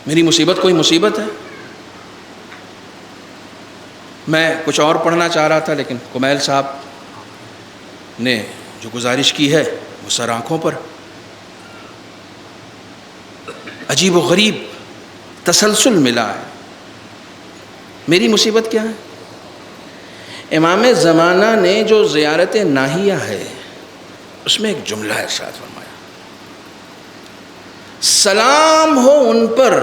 S2: میری مصیبت کوئی مصیبت ہے؟ میں کچھ اور پڑھنا چاہ رہا تھا، لیکن کمیل صاحب نے جو گزارش کی ہے وہ سر آنکھوں پر. عجیب و غریب تسلسل ملا ہے. میری مصیبت کیا ہے؟ امام زمانہ نے جو زیارت ناہیہ ہے اس میں ایک جملہ ارشاد فرمایا، سلام ہو ان پر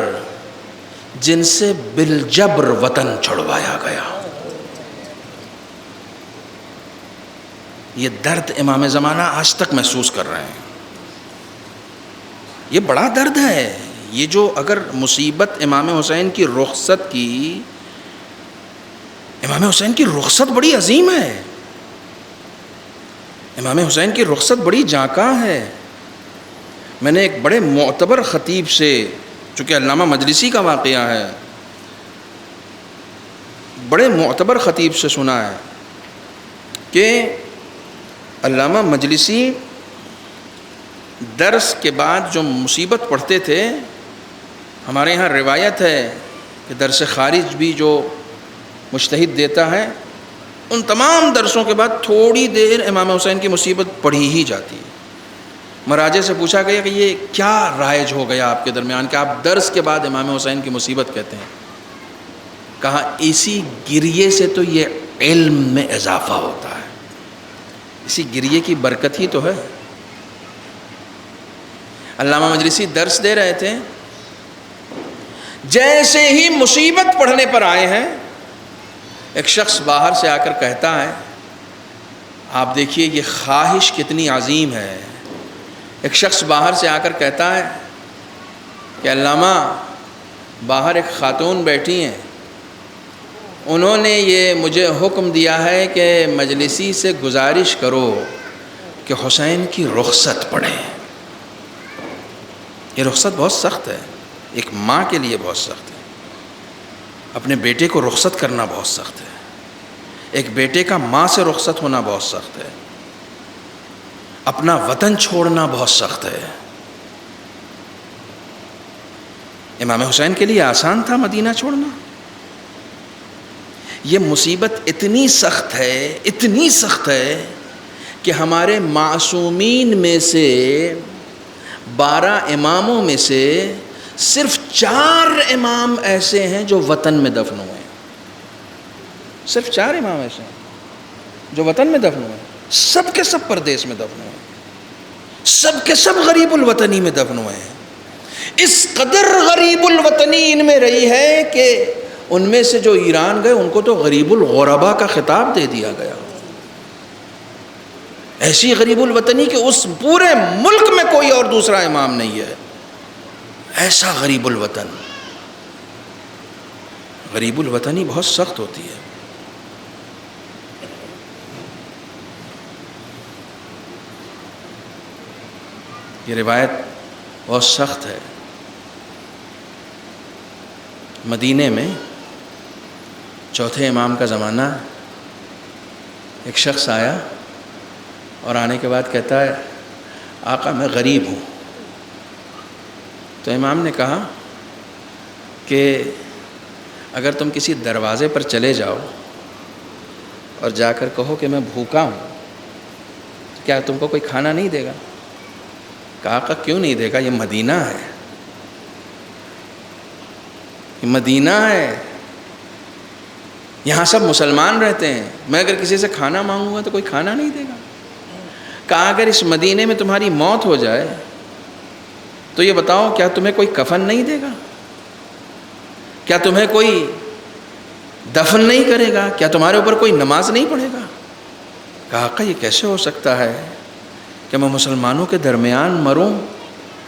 S2: جن سے بالجبر وطن چھڑوایا گیا. یہ درد امام زمانہ آج تک محسوس کر رہے ہیں. یہ بڑا درد ہے. یہ جو اگر مصیبت امام حسین کی رخصت کی، امام حسین کی رخصت بڑی عظیم ہے، امام حسین کی رخصت بڑی جانکاں ہے. میں نے ایک بڑے معتبر خطیب سے، چونکہ علامہ مجلسی کا واقعہ ہے، بڑے معتبر خطیب سے سنا ہے کہ علامہ مجلسی درس کے بعد جو مصیبت پڑھتے تھے، ہمارے ہاں روایت ہے کہ درس خارج بھی جو مجتہد دیتا ہے، ان تمام درسوں کے بعد تھوڑی دیر امام حسین کی مصیبت پڑھی ہی جاتی ہے. مراجع سے پوچھا گیا کہ یہ کیا رائج ہو گیا آپ کے درمیان کہ آپ درس کے بعد امام حسین کی مصیبت کہتے ہیں؟ کہا اسی گریے سے تو یہ علم میں اضافہ ہوتا ہے، اسی گریے کی برکت ہی تو ہے. علامہ مجلسی درس دے رہے تھے، جیسے ہی مصیبت پڑھنے پر آئے ہیں، ایک شخص باہر سے آ کر کہتا ہے، آپ دیکھیے یہ خواہش کتنی عظیم ہے. ایک شخص باہر سے آ کر کہتا ہے کہ علامہ باہر ایک خاتون بیٹھی ہیں، انہوں نے یہ مجھے حکم دیا ہے کہ مجلسی سے گزارش کرو کہ حسین کی رخصت پڑھیں. یہ رخصت بہت سخت ہے، ایک ماں کے لیے بہت سخت ہے. اپنے بیٹے کو رخصت کرنا بہت سخت ہے، ایک بیٹے کا ماں سے رخصت ہونا بہت سخت ہے، اپنا وطن چھوڑنا بہت سخت ہے. امام حسین کے لیے آسان تھا مدینہ چھوڑنا؟ یہ مصیبت اتنی سخت ہے، اتنی سخت ہے کہ ہمارے معصومین میں سے 12 اماموں میں سے صرف 4 امام ایسے ہیں جو وطن میں دفن ہوئے ہیں. صرف 4 امام ایسے ہیں جو وطن میں دفن ہوئے ہیں، سب کے سب پردیس میں دفن ہوئے ہیں، سب کے سب غریب الوطنی میں دفن ہوئے ہیں. اس قدر غریب الوطنی ان میں رہی ہے کہ ان میں سے جو ایران گئے ان کو تو غریب الغربا کا خطاب دے دیا گیا. ایسی غریب الوطنی کہ اس پورے ملک میں کوئی اور دوسرا امام نہیں ہے. ایسا غریب الوطن. غریب الوطنی بہت سخت ہوتی ہے. یہ روایت بہت سخت ہے. مدینے میں چوتھے امام کا زمانہ، ایک شخص آیا اور آنے کے بعد کہتا ہے، آقا میں غریب ہوں. تو امام نے کہا کہ اگر تم کسی دروازے پر چلے جاؤ اور جا کر کہو کہ میں بھوکا ہوں، کیا تم کو کوئی کھانا نہیں دے گا؟ کہا آقا کیوں نہیں دے گا، یہ مدینہ ہے، یہ مدینہ ہے، یہاں سب مسلمان رہتے ہیں، میں اگر کسی سے کھانا مانگوں گا تو کوئی کھانا نہیں دے گا. کہا اگر اس مدینے میں تمہاری موت ہو جائے تو یہ بتاؤ کیا تمہیں کوئی کفن نہیں دے گا؟ کیا تمہیں کوئی دفن نہیں کرے گا؟ کیا تمہارے اوپر کوئی نماز نہیں پڑھے گا؟ کہا آقا یہ کیسے ہو سکتا ہے کہ میں مسلمانوں کے درمیان مروں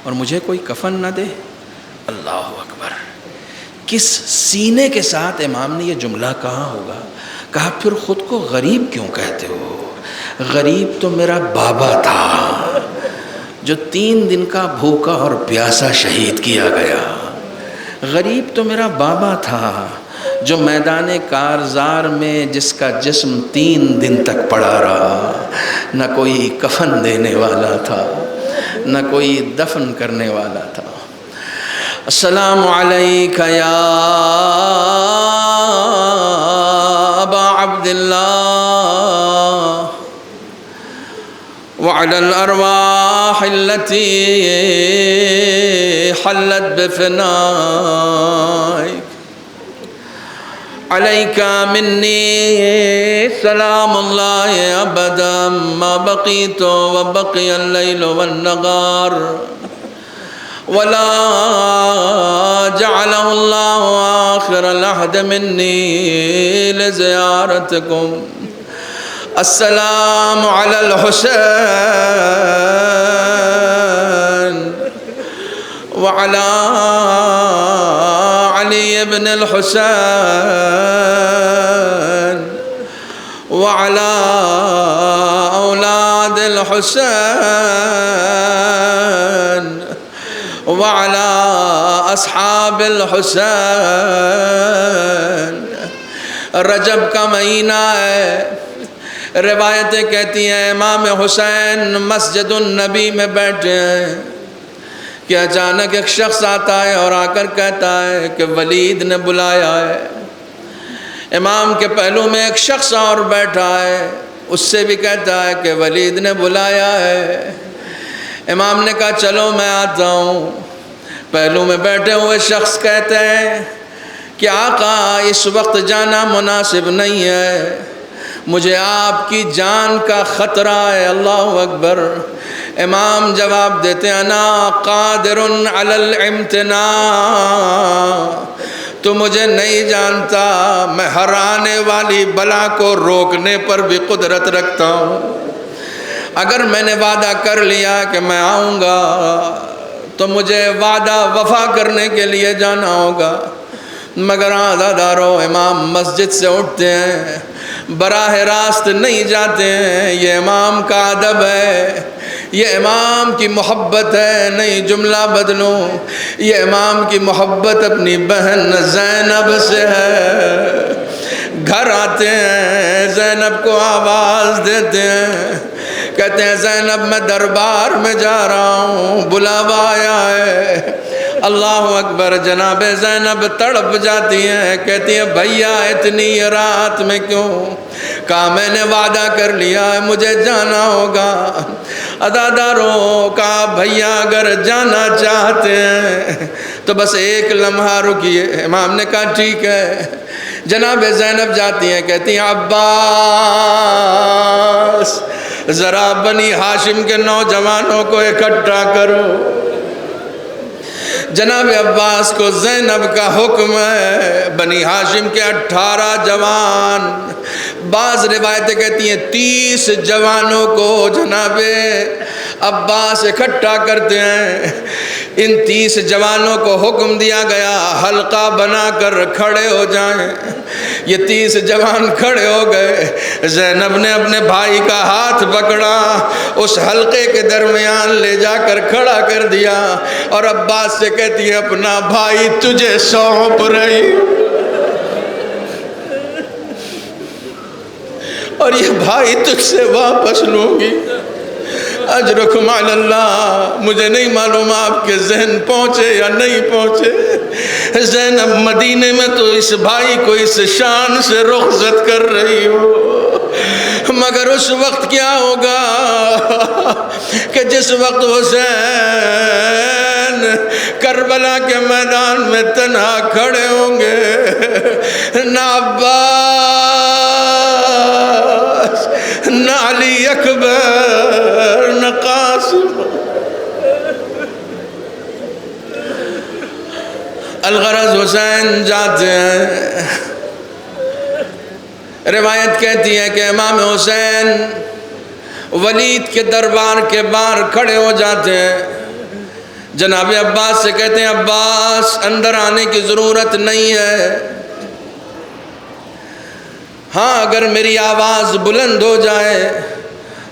S2: اور مجھے کوئی کفن نہ دے؟ اللہ اکبر. کس سینے کے ساتھ امام نے یہ جملہ کہا ہوگا؟ کہا پھر خود کو غریب کیوں کہتے ہو؟ غریب تو میرا بابا تھا جو 3 دن کا بھوکا اور پیاسا شہید کیا گیا. غریب تو میرا بابا تھا جو میدان کارزار میں جس کا جسم 3 دن تک پڑا رہا، نہ کوئی کفن دینے والا تھا، نہ کوئی دفن کرنے والا تھا. السلام علیک یا ابا عبداللہ وعلى الأرواح التي حلت بفنائك عليك مني سلام الله أبدا ما بقيت وبقي الليل والنهار ولا جعله الله آخر العهد مني لزيارتكم. السلام على الحسين
S1: وعلى علي بن الحسين وعلى أولاد الحسين وعلى أصحاب الحسين. رجب کا مہینہ ہے. روایتیں کہتی ہیں امام حسین مسجد النبی میں بیٹھے ہیں کہ اچانک ایک شخص آتا ہے اور آ کر کہتا ہے کہ ولید نے بلایا ہے. امام کے پہلو میں ایک شخص اور بیٹھا ہے, اس سے بھی کہتا ہے کہ ولید نے بلایا ہے. امام نے کہا چلو میں آتا ہوں. پہلو میں بیٹھے ہوئے شخص کہتے ہیں کہ آقا اس وقت جانا مناسب نہیں ہے, مجھے آپ کی جان کا خطرہ ہے. اللہ اکبر. امام جواب دیتے ہیں انا قادر علی الامتناع, تو مجھے نہیں جانتا, میں ہر آنے والی بلا کو روکنے پر بھی قدرت رکھتا ہوں. اگر میں نے وعدہ کر لیا کہ میں آؤں گا تو مجھے وعدہ وفا کرنے کے لیے جانا ہوگا. مگر عزادارو امام مسجد سے اٹھتے ہیں, براہ راست نہیں جاتے ہیں. یہ امام کا ادب ہے, یہ امام کی محبت ہے. نہیں جملہ بدلوں, یہ امام کی محبت اپنی بہن زینب سے ہے. گھر آتے ہیں, زینب کو آواز دیتے ہیں, کہتے ہیں زینب میں دربار میں جا رہا ہوں, بلاوا آیا ہے. اللہ اکبر. جناب زینب تڑپ جاتی ہیں, کہتی ہیں بھیا اتنی رات میں کیوں؟ کہا میں نے وعدہ کر لیا ہے, مجھے جانا ہوگا. عزاداروں, کہا بھیا اگر جانا چاہتے ہیں تو بس ایک لمحہ رکیے. امام نے کہا ٹھیک ہے. جناب زینب جاتی ہیں, کہتی ہیں عباس ذرا بنی ہاشم کے نوجوانوں کو اکٹھا کرو. جناب عباس کو زینب کا حکم ہے. بنی ہاشم کے 18 جوان, بعض روایتیں کہتی ہیں 30 جوانوں کو جناب عباس اکٹھا کرتے ہیں. ان 30 جوانوں کو حکم دیا گیا حلقہ بنا کر کھڑے ہو جائیں. یہ 30 جوان کھڑے ہو گئے. زینب نے اپنے بھائی کا ہاتھ پکڑا, اس حلقے کے درمیان لے جا کر کھڑا کر دیا اور عباس سے کہتی ہے اپنا بھائی تجھے سونپ رہی, اور یہ بھائی تجھ سے واپس لوں گی. اجرکم علی اللہ. مجھے نہیں معلوم آپ کے ذہن پہنچے یا نہیں پہنچے, زینب مدینے میں تو اس بھائی کو اس شان سے رخصت کر رہی ہو, مگر اس وقت کیا ہوگا کہ جس وقت حسین کربلا کے میدان میں تنہا کھڑے ہوں گے, نہ عباس نہ علی اکبر نہ قاسم. الغرض حسین جاتے ہیں. روایت کہتی ہے کہ امام حسین ولید کے دربار کے باہر کھڑے ہو جاتے ہیں. جناب عباس سے کہتے ہیں عباس اندر آنے کی ضرورت نہیں ہے, ہاں اگر میری آواز بلند ہو جائے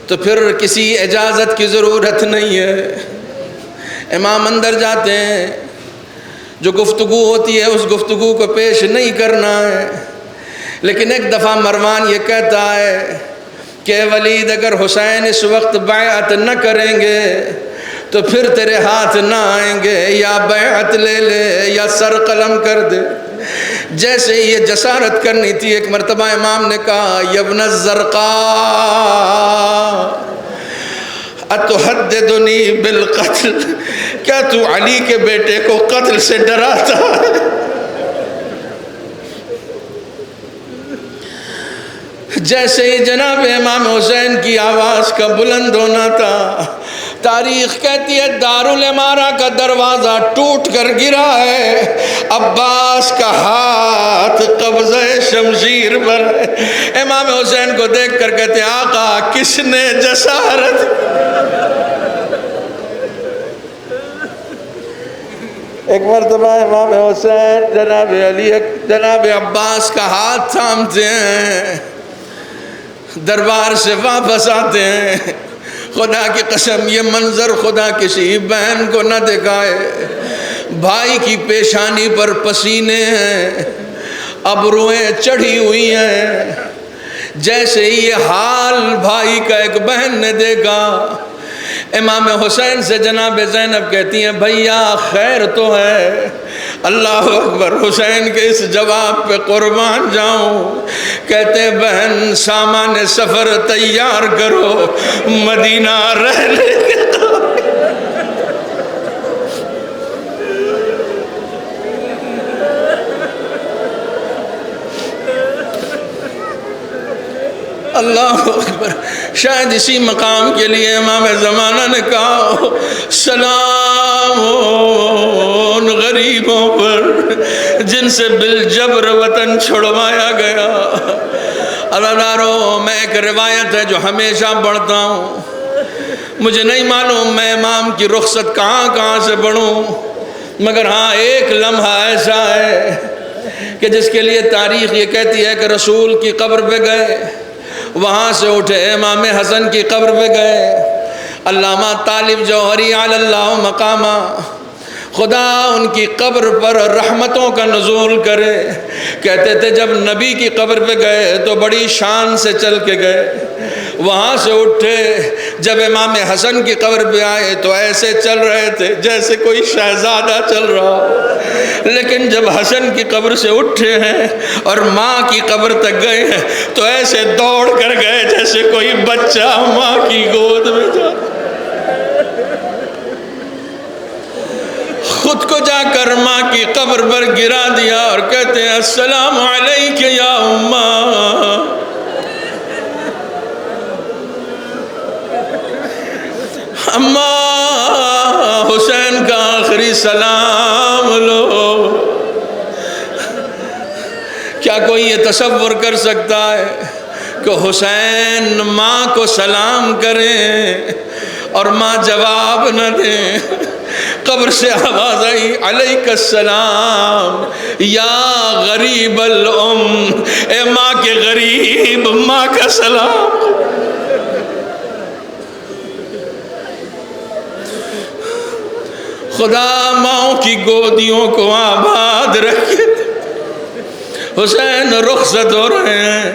S1: تو پھر کسی اجازت کی ضرورت نہیں ہے. امام اندر جاتے ہیں. جو گفتگو ہوتی ہے اس گفتگو کو پیش نہیں کرنا ہے, لیکن ایک دفعہ مروان یہ کہتا ہے کہ ولید اگر حسین اس وقت بیعت نہ کریں گے تو پھر تیرے ہاتھ نہ آئیں گے, یا بیعت لے لے یا سر قلم کر دے. جیسے یہ جسارت کرنی تھی, ایک مرتبہ امام نے کہا یا ابن الزرقاء اتحددنی بالقتل, کیا تو علی کے بیٹے کو قتل سے ڈراتا ہے؟ جیسے ہی جناب امام حسین کی آواز کا بلند ہونا تھا, تاریخ کہتی ہے دارالعمارہ کا دروازہ ٹوٹ کر گرا ہے, عباس کا ہاتھ قبضہ شمشیر پر ہے. امام حسین کو دیکھ کر کہتے ہیں آقا کس نے جسارت.
S2: ایک مرتبہ امام حسین جناب علی جناب عباس کا ہاتھ تھامتے ہیں، دربار سے واپس آتے ہیں. خدا کی قسم یہ منظر خدا کسی بہن کو نہ دکھائے. بھائی کی پیشانی پر پسینے ہیں، ابروئیں چڑھی ہوئی ہیں. جیسے یہ حال بھائی کا ایک بہن نے دیکھا، امام حسین سے جناب زینب کہتی ہیں بھیا خیر تو ہے؟ اللہ اکبر. حسین کے اس جواب پہ قربان جاؤں. کہتے ہیں بہن سامان سفر تیار کرو، مدینہ رہنے کے اللہ اکبر. شاید اسی مقام کے لیے امام زمانہ نے کہا سلام غریبوں پر جن سے بالجبر وطن چھڑوایا گیا. اللہ میں ایک روایت ہے جو ہمیشہ پڑھتا ہوں. مجھے نہیں معلوم میں امام کی رخصت کہاں سے پڑھوں، مگر ہاں ایک لمحہ ایسا ہے کہ جس کے لیے تاریخ یہ کہتی ہے کہ رسول کی قبر پہ گئے، وہاں سے اٹھے امام حسن کی قبر پہ گئے. علامہ طالب جوہری علی اللہ مقامہ، خدا ان کی قبر پر رحمتوں کا نزول کرے. کہتے تھے جب نبی کی قبر پہ گئے تو بڑی شان سے چل کے گئے، وہاں سے اٹھے جب امام حسن کی قبر پہ آئے تو ایسے چل رہے تھے جیسے کوئی شہزادہ چل رہا. لیکن جب حسن کی قبر سے اٹھے ہیں اور ماں کی قبر تک گئے ہیں تو ایسے دوڑ کر گئے جیسے کوئی بچہ ماں کی گود میں جاتا. خود کو جا کر ماں کی قبر پر گرا دیا اور کہتے ہیں السلام علیک یا اماں. اماں حسین کا آخری سلام لو. کیا کوئی یہ تصور کر سکتا ہے کہ حسین ماں کو سلام کریں اور ماں جواب نہ دیں؟ قبر سے آواز آئی علیک السلام یا غریب الام. اے ماں کے غریب، ماں کا سلام. خدا ماؤں کی گودیوں کو آباد رکھے. حسین رخصت ہو رہے ہیں.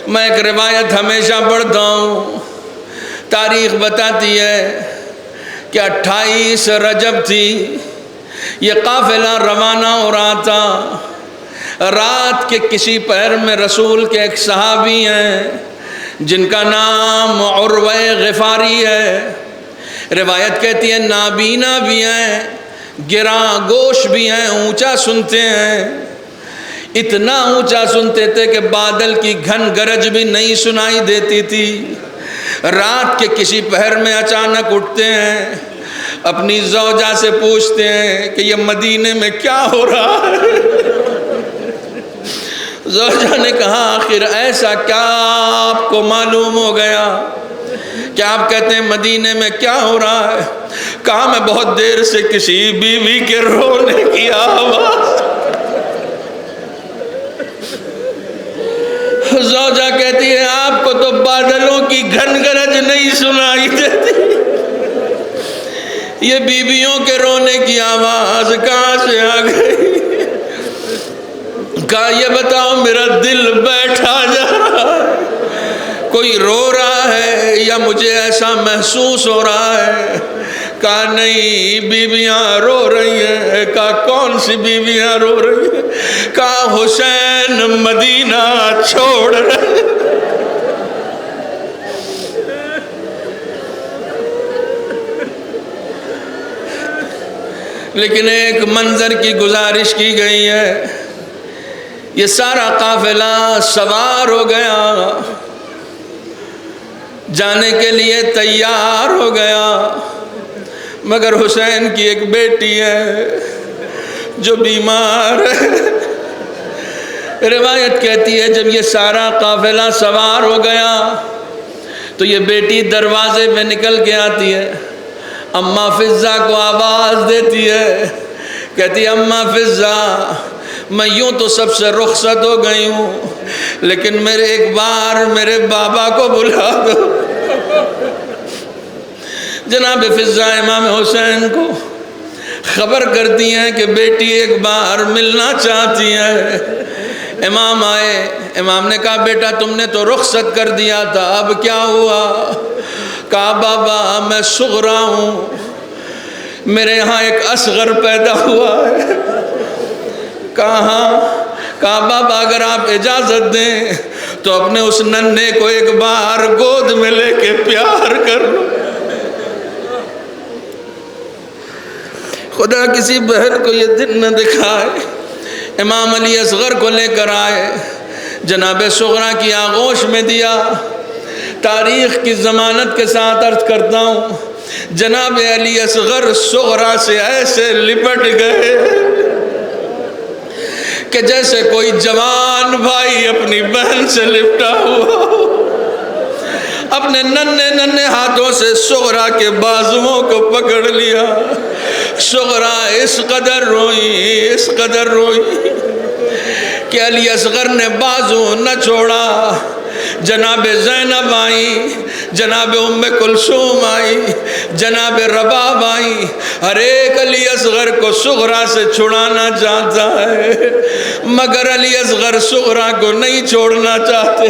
S2: میں ایک روایت ہمیشہ پڑھتا ہوں، تاریخ بتاتی ہے کہ 28 رجب تھی، یہ قافلہ روانہ ہو رہا تھا. رات کے کسی پہر میں رسول کے ایک صحابی ہیں جن کا نام عروہ غفاری ہے. روایت کہتی ہے نابینا بھی ہیں، گراں گوش بھی ہیں، اونچا سنتے ہیں. اتنا اونچا سنتے تھے کہ بادل کی گھن گرج بھی نہیں سنائی دیتی تھی. رات کے کسی پہر میں اچانک اٹھتے ہیں، اپنی زوجہ سے پوچھتے ہیں کہ یہ مدینے میں کیا ہو رہا ہے. زوجہ نے کہا آخر ایسا کیا آپ کو معلوم ہو گیا کہ آپ کہتے ہیں مدینے میں کیا ہو رہا ہے؟ کہا میں بہت دیر سے کسی بیوی کے رونے کی آواز. زوجہ کہتی ہے آپ کو تو بادلوں کی گھن گرج نہیں سنائی دیتی، یہ بیویوں کے رونے کی آواز کہاں سے آ گئی؟ کہا یہ بتاؤ میرا دل بیٹھا جا رہا ہے، کوئی رو رہا ہے یا مجھے ایسا محسوس ہو رہا ہے؟ کہا نہیں بیویاں رو رہی ہیں. کہا کون سی بیویاں رو رہی ہیں؟ کہا حسین مدینہ چھوڑ رہے. لیکن ایک منظر کی گزارش کی گئی ہے. یہ سارا قافلہ سوار ہو گیا، جانے کے لیے تیار ہو گیا، مگر حسین کی ایک بیٹی ہے جو بیمار ہے. روایت کہتی ہے جب یہ سارا قافلہ سوار ہو گیا تو یہ بیٹی دروازے پہ نکل کے آتی ہے، اماں فضہ کو آواز دیتی ہے کہتی اماں فضہ میں یوں تو سب سے رخصت ہو گئی ہوں، لیکن میرے ایک بار میرے بابا کو بلا دو۔ جناب فضہ امام حسین کو خبر کرتی ہیں کہ بیٹی ایک بار ملنا چاہتی ہے۔ امام آئے، امام نے کہا بیٹا تم نے تو رخصت کر دیا تھا، اب کیا ہوا؟ کہا بابا میں صغرا ہوں، میرے یہاں ایک اصغر پیدا ہوا ہے۔ کہا بابا اگر آپ اجازت دیں تو اپنے اس ننھے کو ایک بار گود میں لے کے پیار کر لو۔ خدا کسی بہن کو یہ دن نہ دکھائے۔ امام علی اصغر کو لے کر آئے، جناب صغرا کی آغوش میں دیا۔ تاریخ کی ضمانت کے ساتھ عرض کرتا ہوں، جناب علی اصغر صغرا سے ایسے لپٹ گئے کہ جیسے کوئی جوان بھائی اپنی بہن سے لپٹا ہوا، اپنے ننھے ہاتھوں سے صغرا کے بازوؤں کو پکڑ لیا۔ صغرا اس قدر روئی کہ علی اصغر نے بازو نہ چھوڑا۔ جناب زینب آئی، جناب ام کلثوم آئی، جناب رباب آئی، ہر ایک علی اصغر کو صغرا سے چھڑانا چاہتا ہے، مگر علی اصغر صغرا کو نہیں چھوڑنا چاہتے۔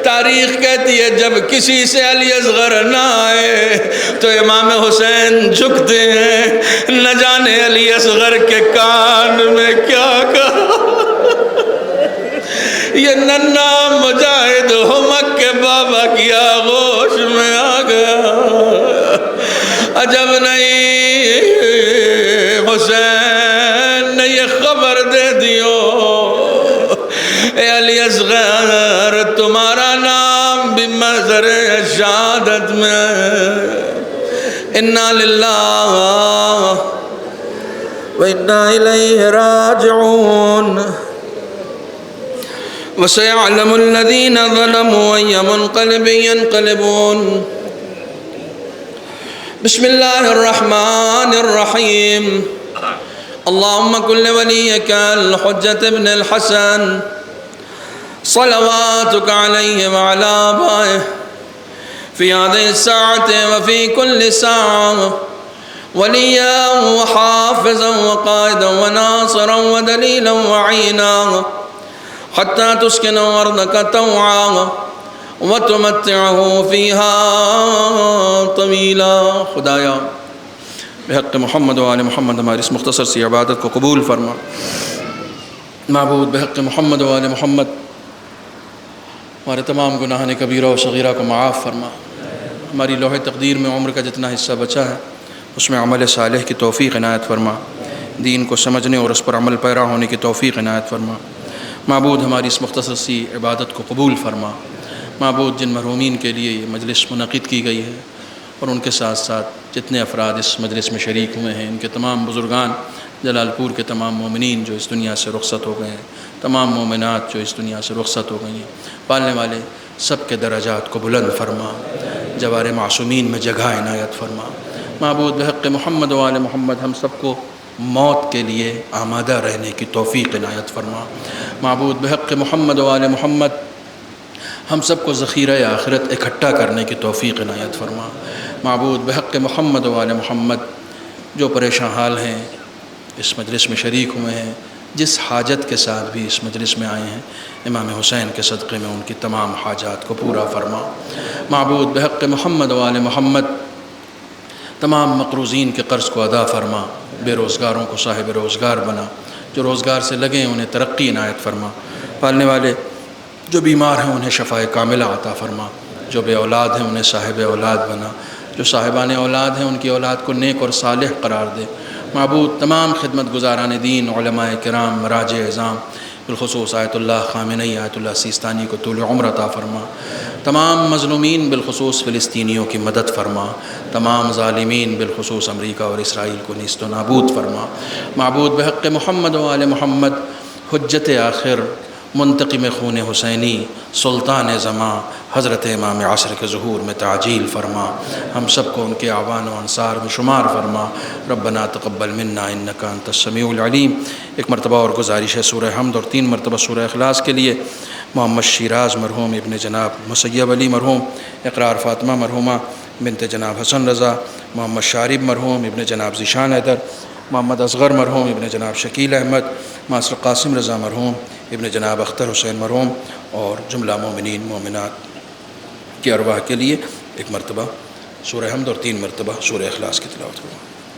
S2: تاریخ کہتی ہے جب کسی سے علی اصغر نہ آئے تو امام حسین جھکتے ہیں، نہ جانے علی اصغر کے کان میں کیا کہا۔ یہ ننھا مجاہد ہمک کے بابا کی آغوش میں آ گیا۔ عجب نہیں حسین نے یہ خبر دے دیو، اے علی اصغر تمہارا نام بھی محضر شہادت میں۔ انا للہ و انا الیہ راجعون۔ وَسَيَعْلَمُ الَّذِينَ ظَلَمُوا أَيَّ مُنْقَلِبٍ يَنْقَلِبُونَ۔ بسم اللہ الرحمن الرحیم۔ اللہم کل ولیک الحجت ابن الحسن صلواتک علیہ وعلا آبائہ فی هذه الساعة وفی کل ساعة ولیا وحافظا وقائدا وناصرا ودلیلا وعینا حتى تسكن أرضك طوعا وتمتعه فيها طويلا۔ خدایا بحق محمد و آل محمد ہماری اس مختصر سی عبادت کو قبول فرما۔ معبود بحق محمد و آل محمد ہمارے تمام گناہان کبیرہ و صغیرہ کو معاف فرما۔ ہماری لوح تقدیر میں عمر کا جتنا حصہ بچا ہے اس میں عمل صالح کی توفیق عنایت فرما، دین کو سمجھنے اور اس پر عمل پیرا ہونے کی توفیق عنایت فرما۔ معبود ہماری اس مختصر سی عبادت کو قبول فرما۔ معبود جن مرحومین کے لیے یہ مجلس منعقد کی گئی ہے اور ان کے ساتھ ساتھ جتنے افراد اس مجلس میں شریک ہوئے ہیں، ان کے تمام بزرگان، جلال پور کے تمام مومنین جو اس دنیا سے رخصت ہو گئے ہیں، تمام مومنات جو اس دنیا سے رخصت ہو گئی ہیں، پالنے والے سب کے درجات کو بلند فرما، جوار معصومین میں جگہ عنایت فرما۔ معبود بحق محمد و آل محمد ہم سب کو موت کے لیے آمادہ رہنے کی توفیق عنایت فرما۔ معبود بحق محمد و آل محمد ہم سب کو ذخیرہ آخرت اکٹھا کرنے کی توفیق عنایت فرما۔ معبود بحق محمد و آل محمد جو پریشان حال ہیں اس مجلس میں شریک ہوئے ہیں، جس حاجت کے ساتھ بھی اس مجلس میں آئے ہیں، امام حسین کے صدقے میں ان کی تمام حاجات کو پورا فرما۔ معبود بحق محمد و آل محمد تمام مقروضین کے قرض کو ادا فرما، بے روزگاروں کو صاحب روزگار بنا، جو روزگار سے لگے ہیں انہیں ترقی عنایت فرما۔ پالنے والے جو بیمار ہیں انہیں شفاء کاملہ عطا فرما، جو بے اولاد ہیں انہیں صاحب اولاد بنا، جو صاحبان اولاد ہیں ان کی اولاد کو نیک اور صالح قرار دے۔ معبود تمام خدمت گزاران دین، علماء کرام، مراجع اعظام، بالخصوص آیت اللہ خامنئی، آیت اللہ سیستانی کو طول عمر عطا فرما۔ تمام مظلومین بالخصوص فلسطینیوں کی مدد فرما، تمام ظالمین بالخصوص امریکہ اور اسرائیل کو نیست و نابود فرما۔ معبود بحق محمد و آل محمد حجت آخر
S1: منتقم خون حسینی سلطان زماں حضرت امام عصر کے ظہور میں تعجیل فرما، ہم سب کو ان کے اعوان و انصار میں شمار فرما۔ ربنا تقبل منا انک انت السمیع العلیم۔ ایک مرتبہ اور گزارش ہے سورہ حمد اور 3 مرتبہ سورہ اخلاص کے لیے۔ محمد شیراز مرحوم ابن جناب مسیب علی مرحوم، اقرار فاطمہ مرحومہ بنت جناب حسن رضا، محمد شارب مرحوم ابن جناب ذیشان حیدر، محمد اصغر مرحوم ابن جناب شکیل احمد، ماسٹر قاسم رضا مرحوم ابن جناب اختر حسین مرحوم، اور جملہ مومنین مومنات کی ارواح کے لیے ایک مرتبہ سورہ حمد اور 3 مرتبہ سورہ اخلاص کی تلاوت کروں۔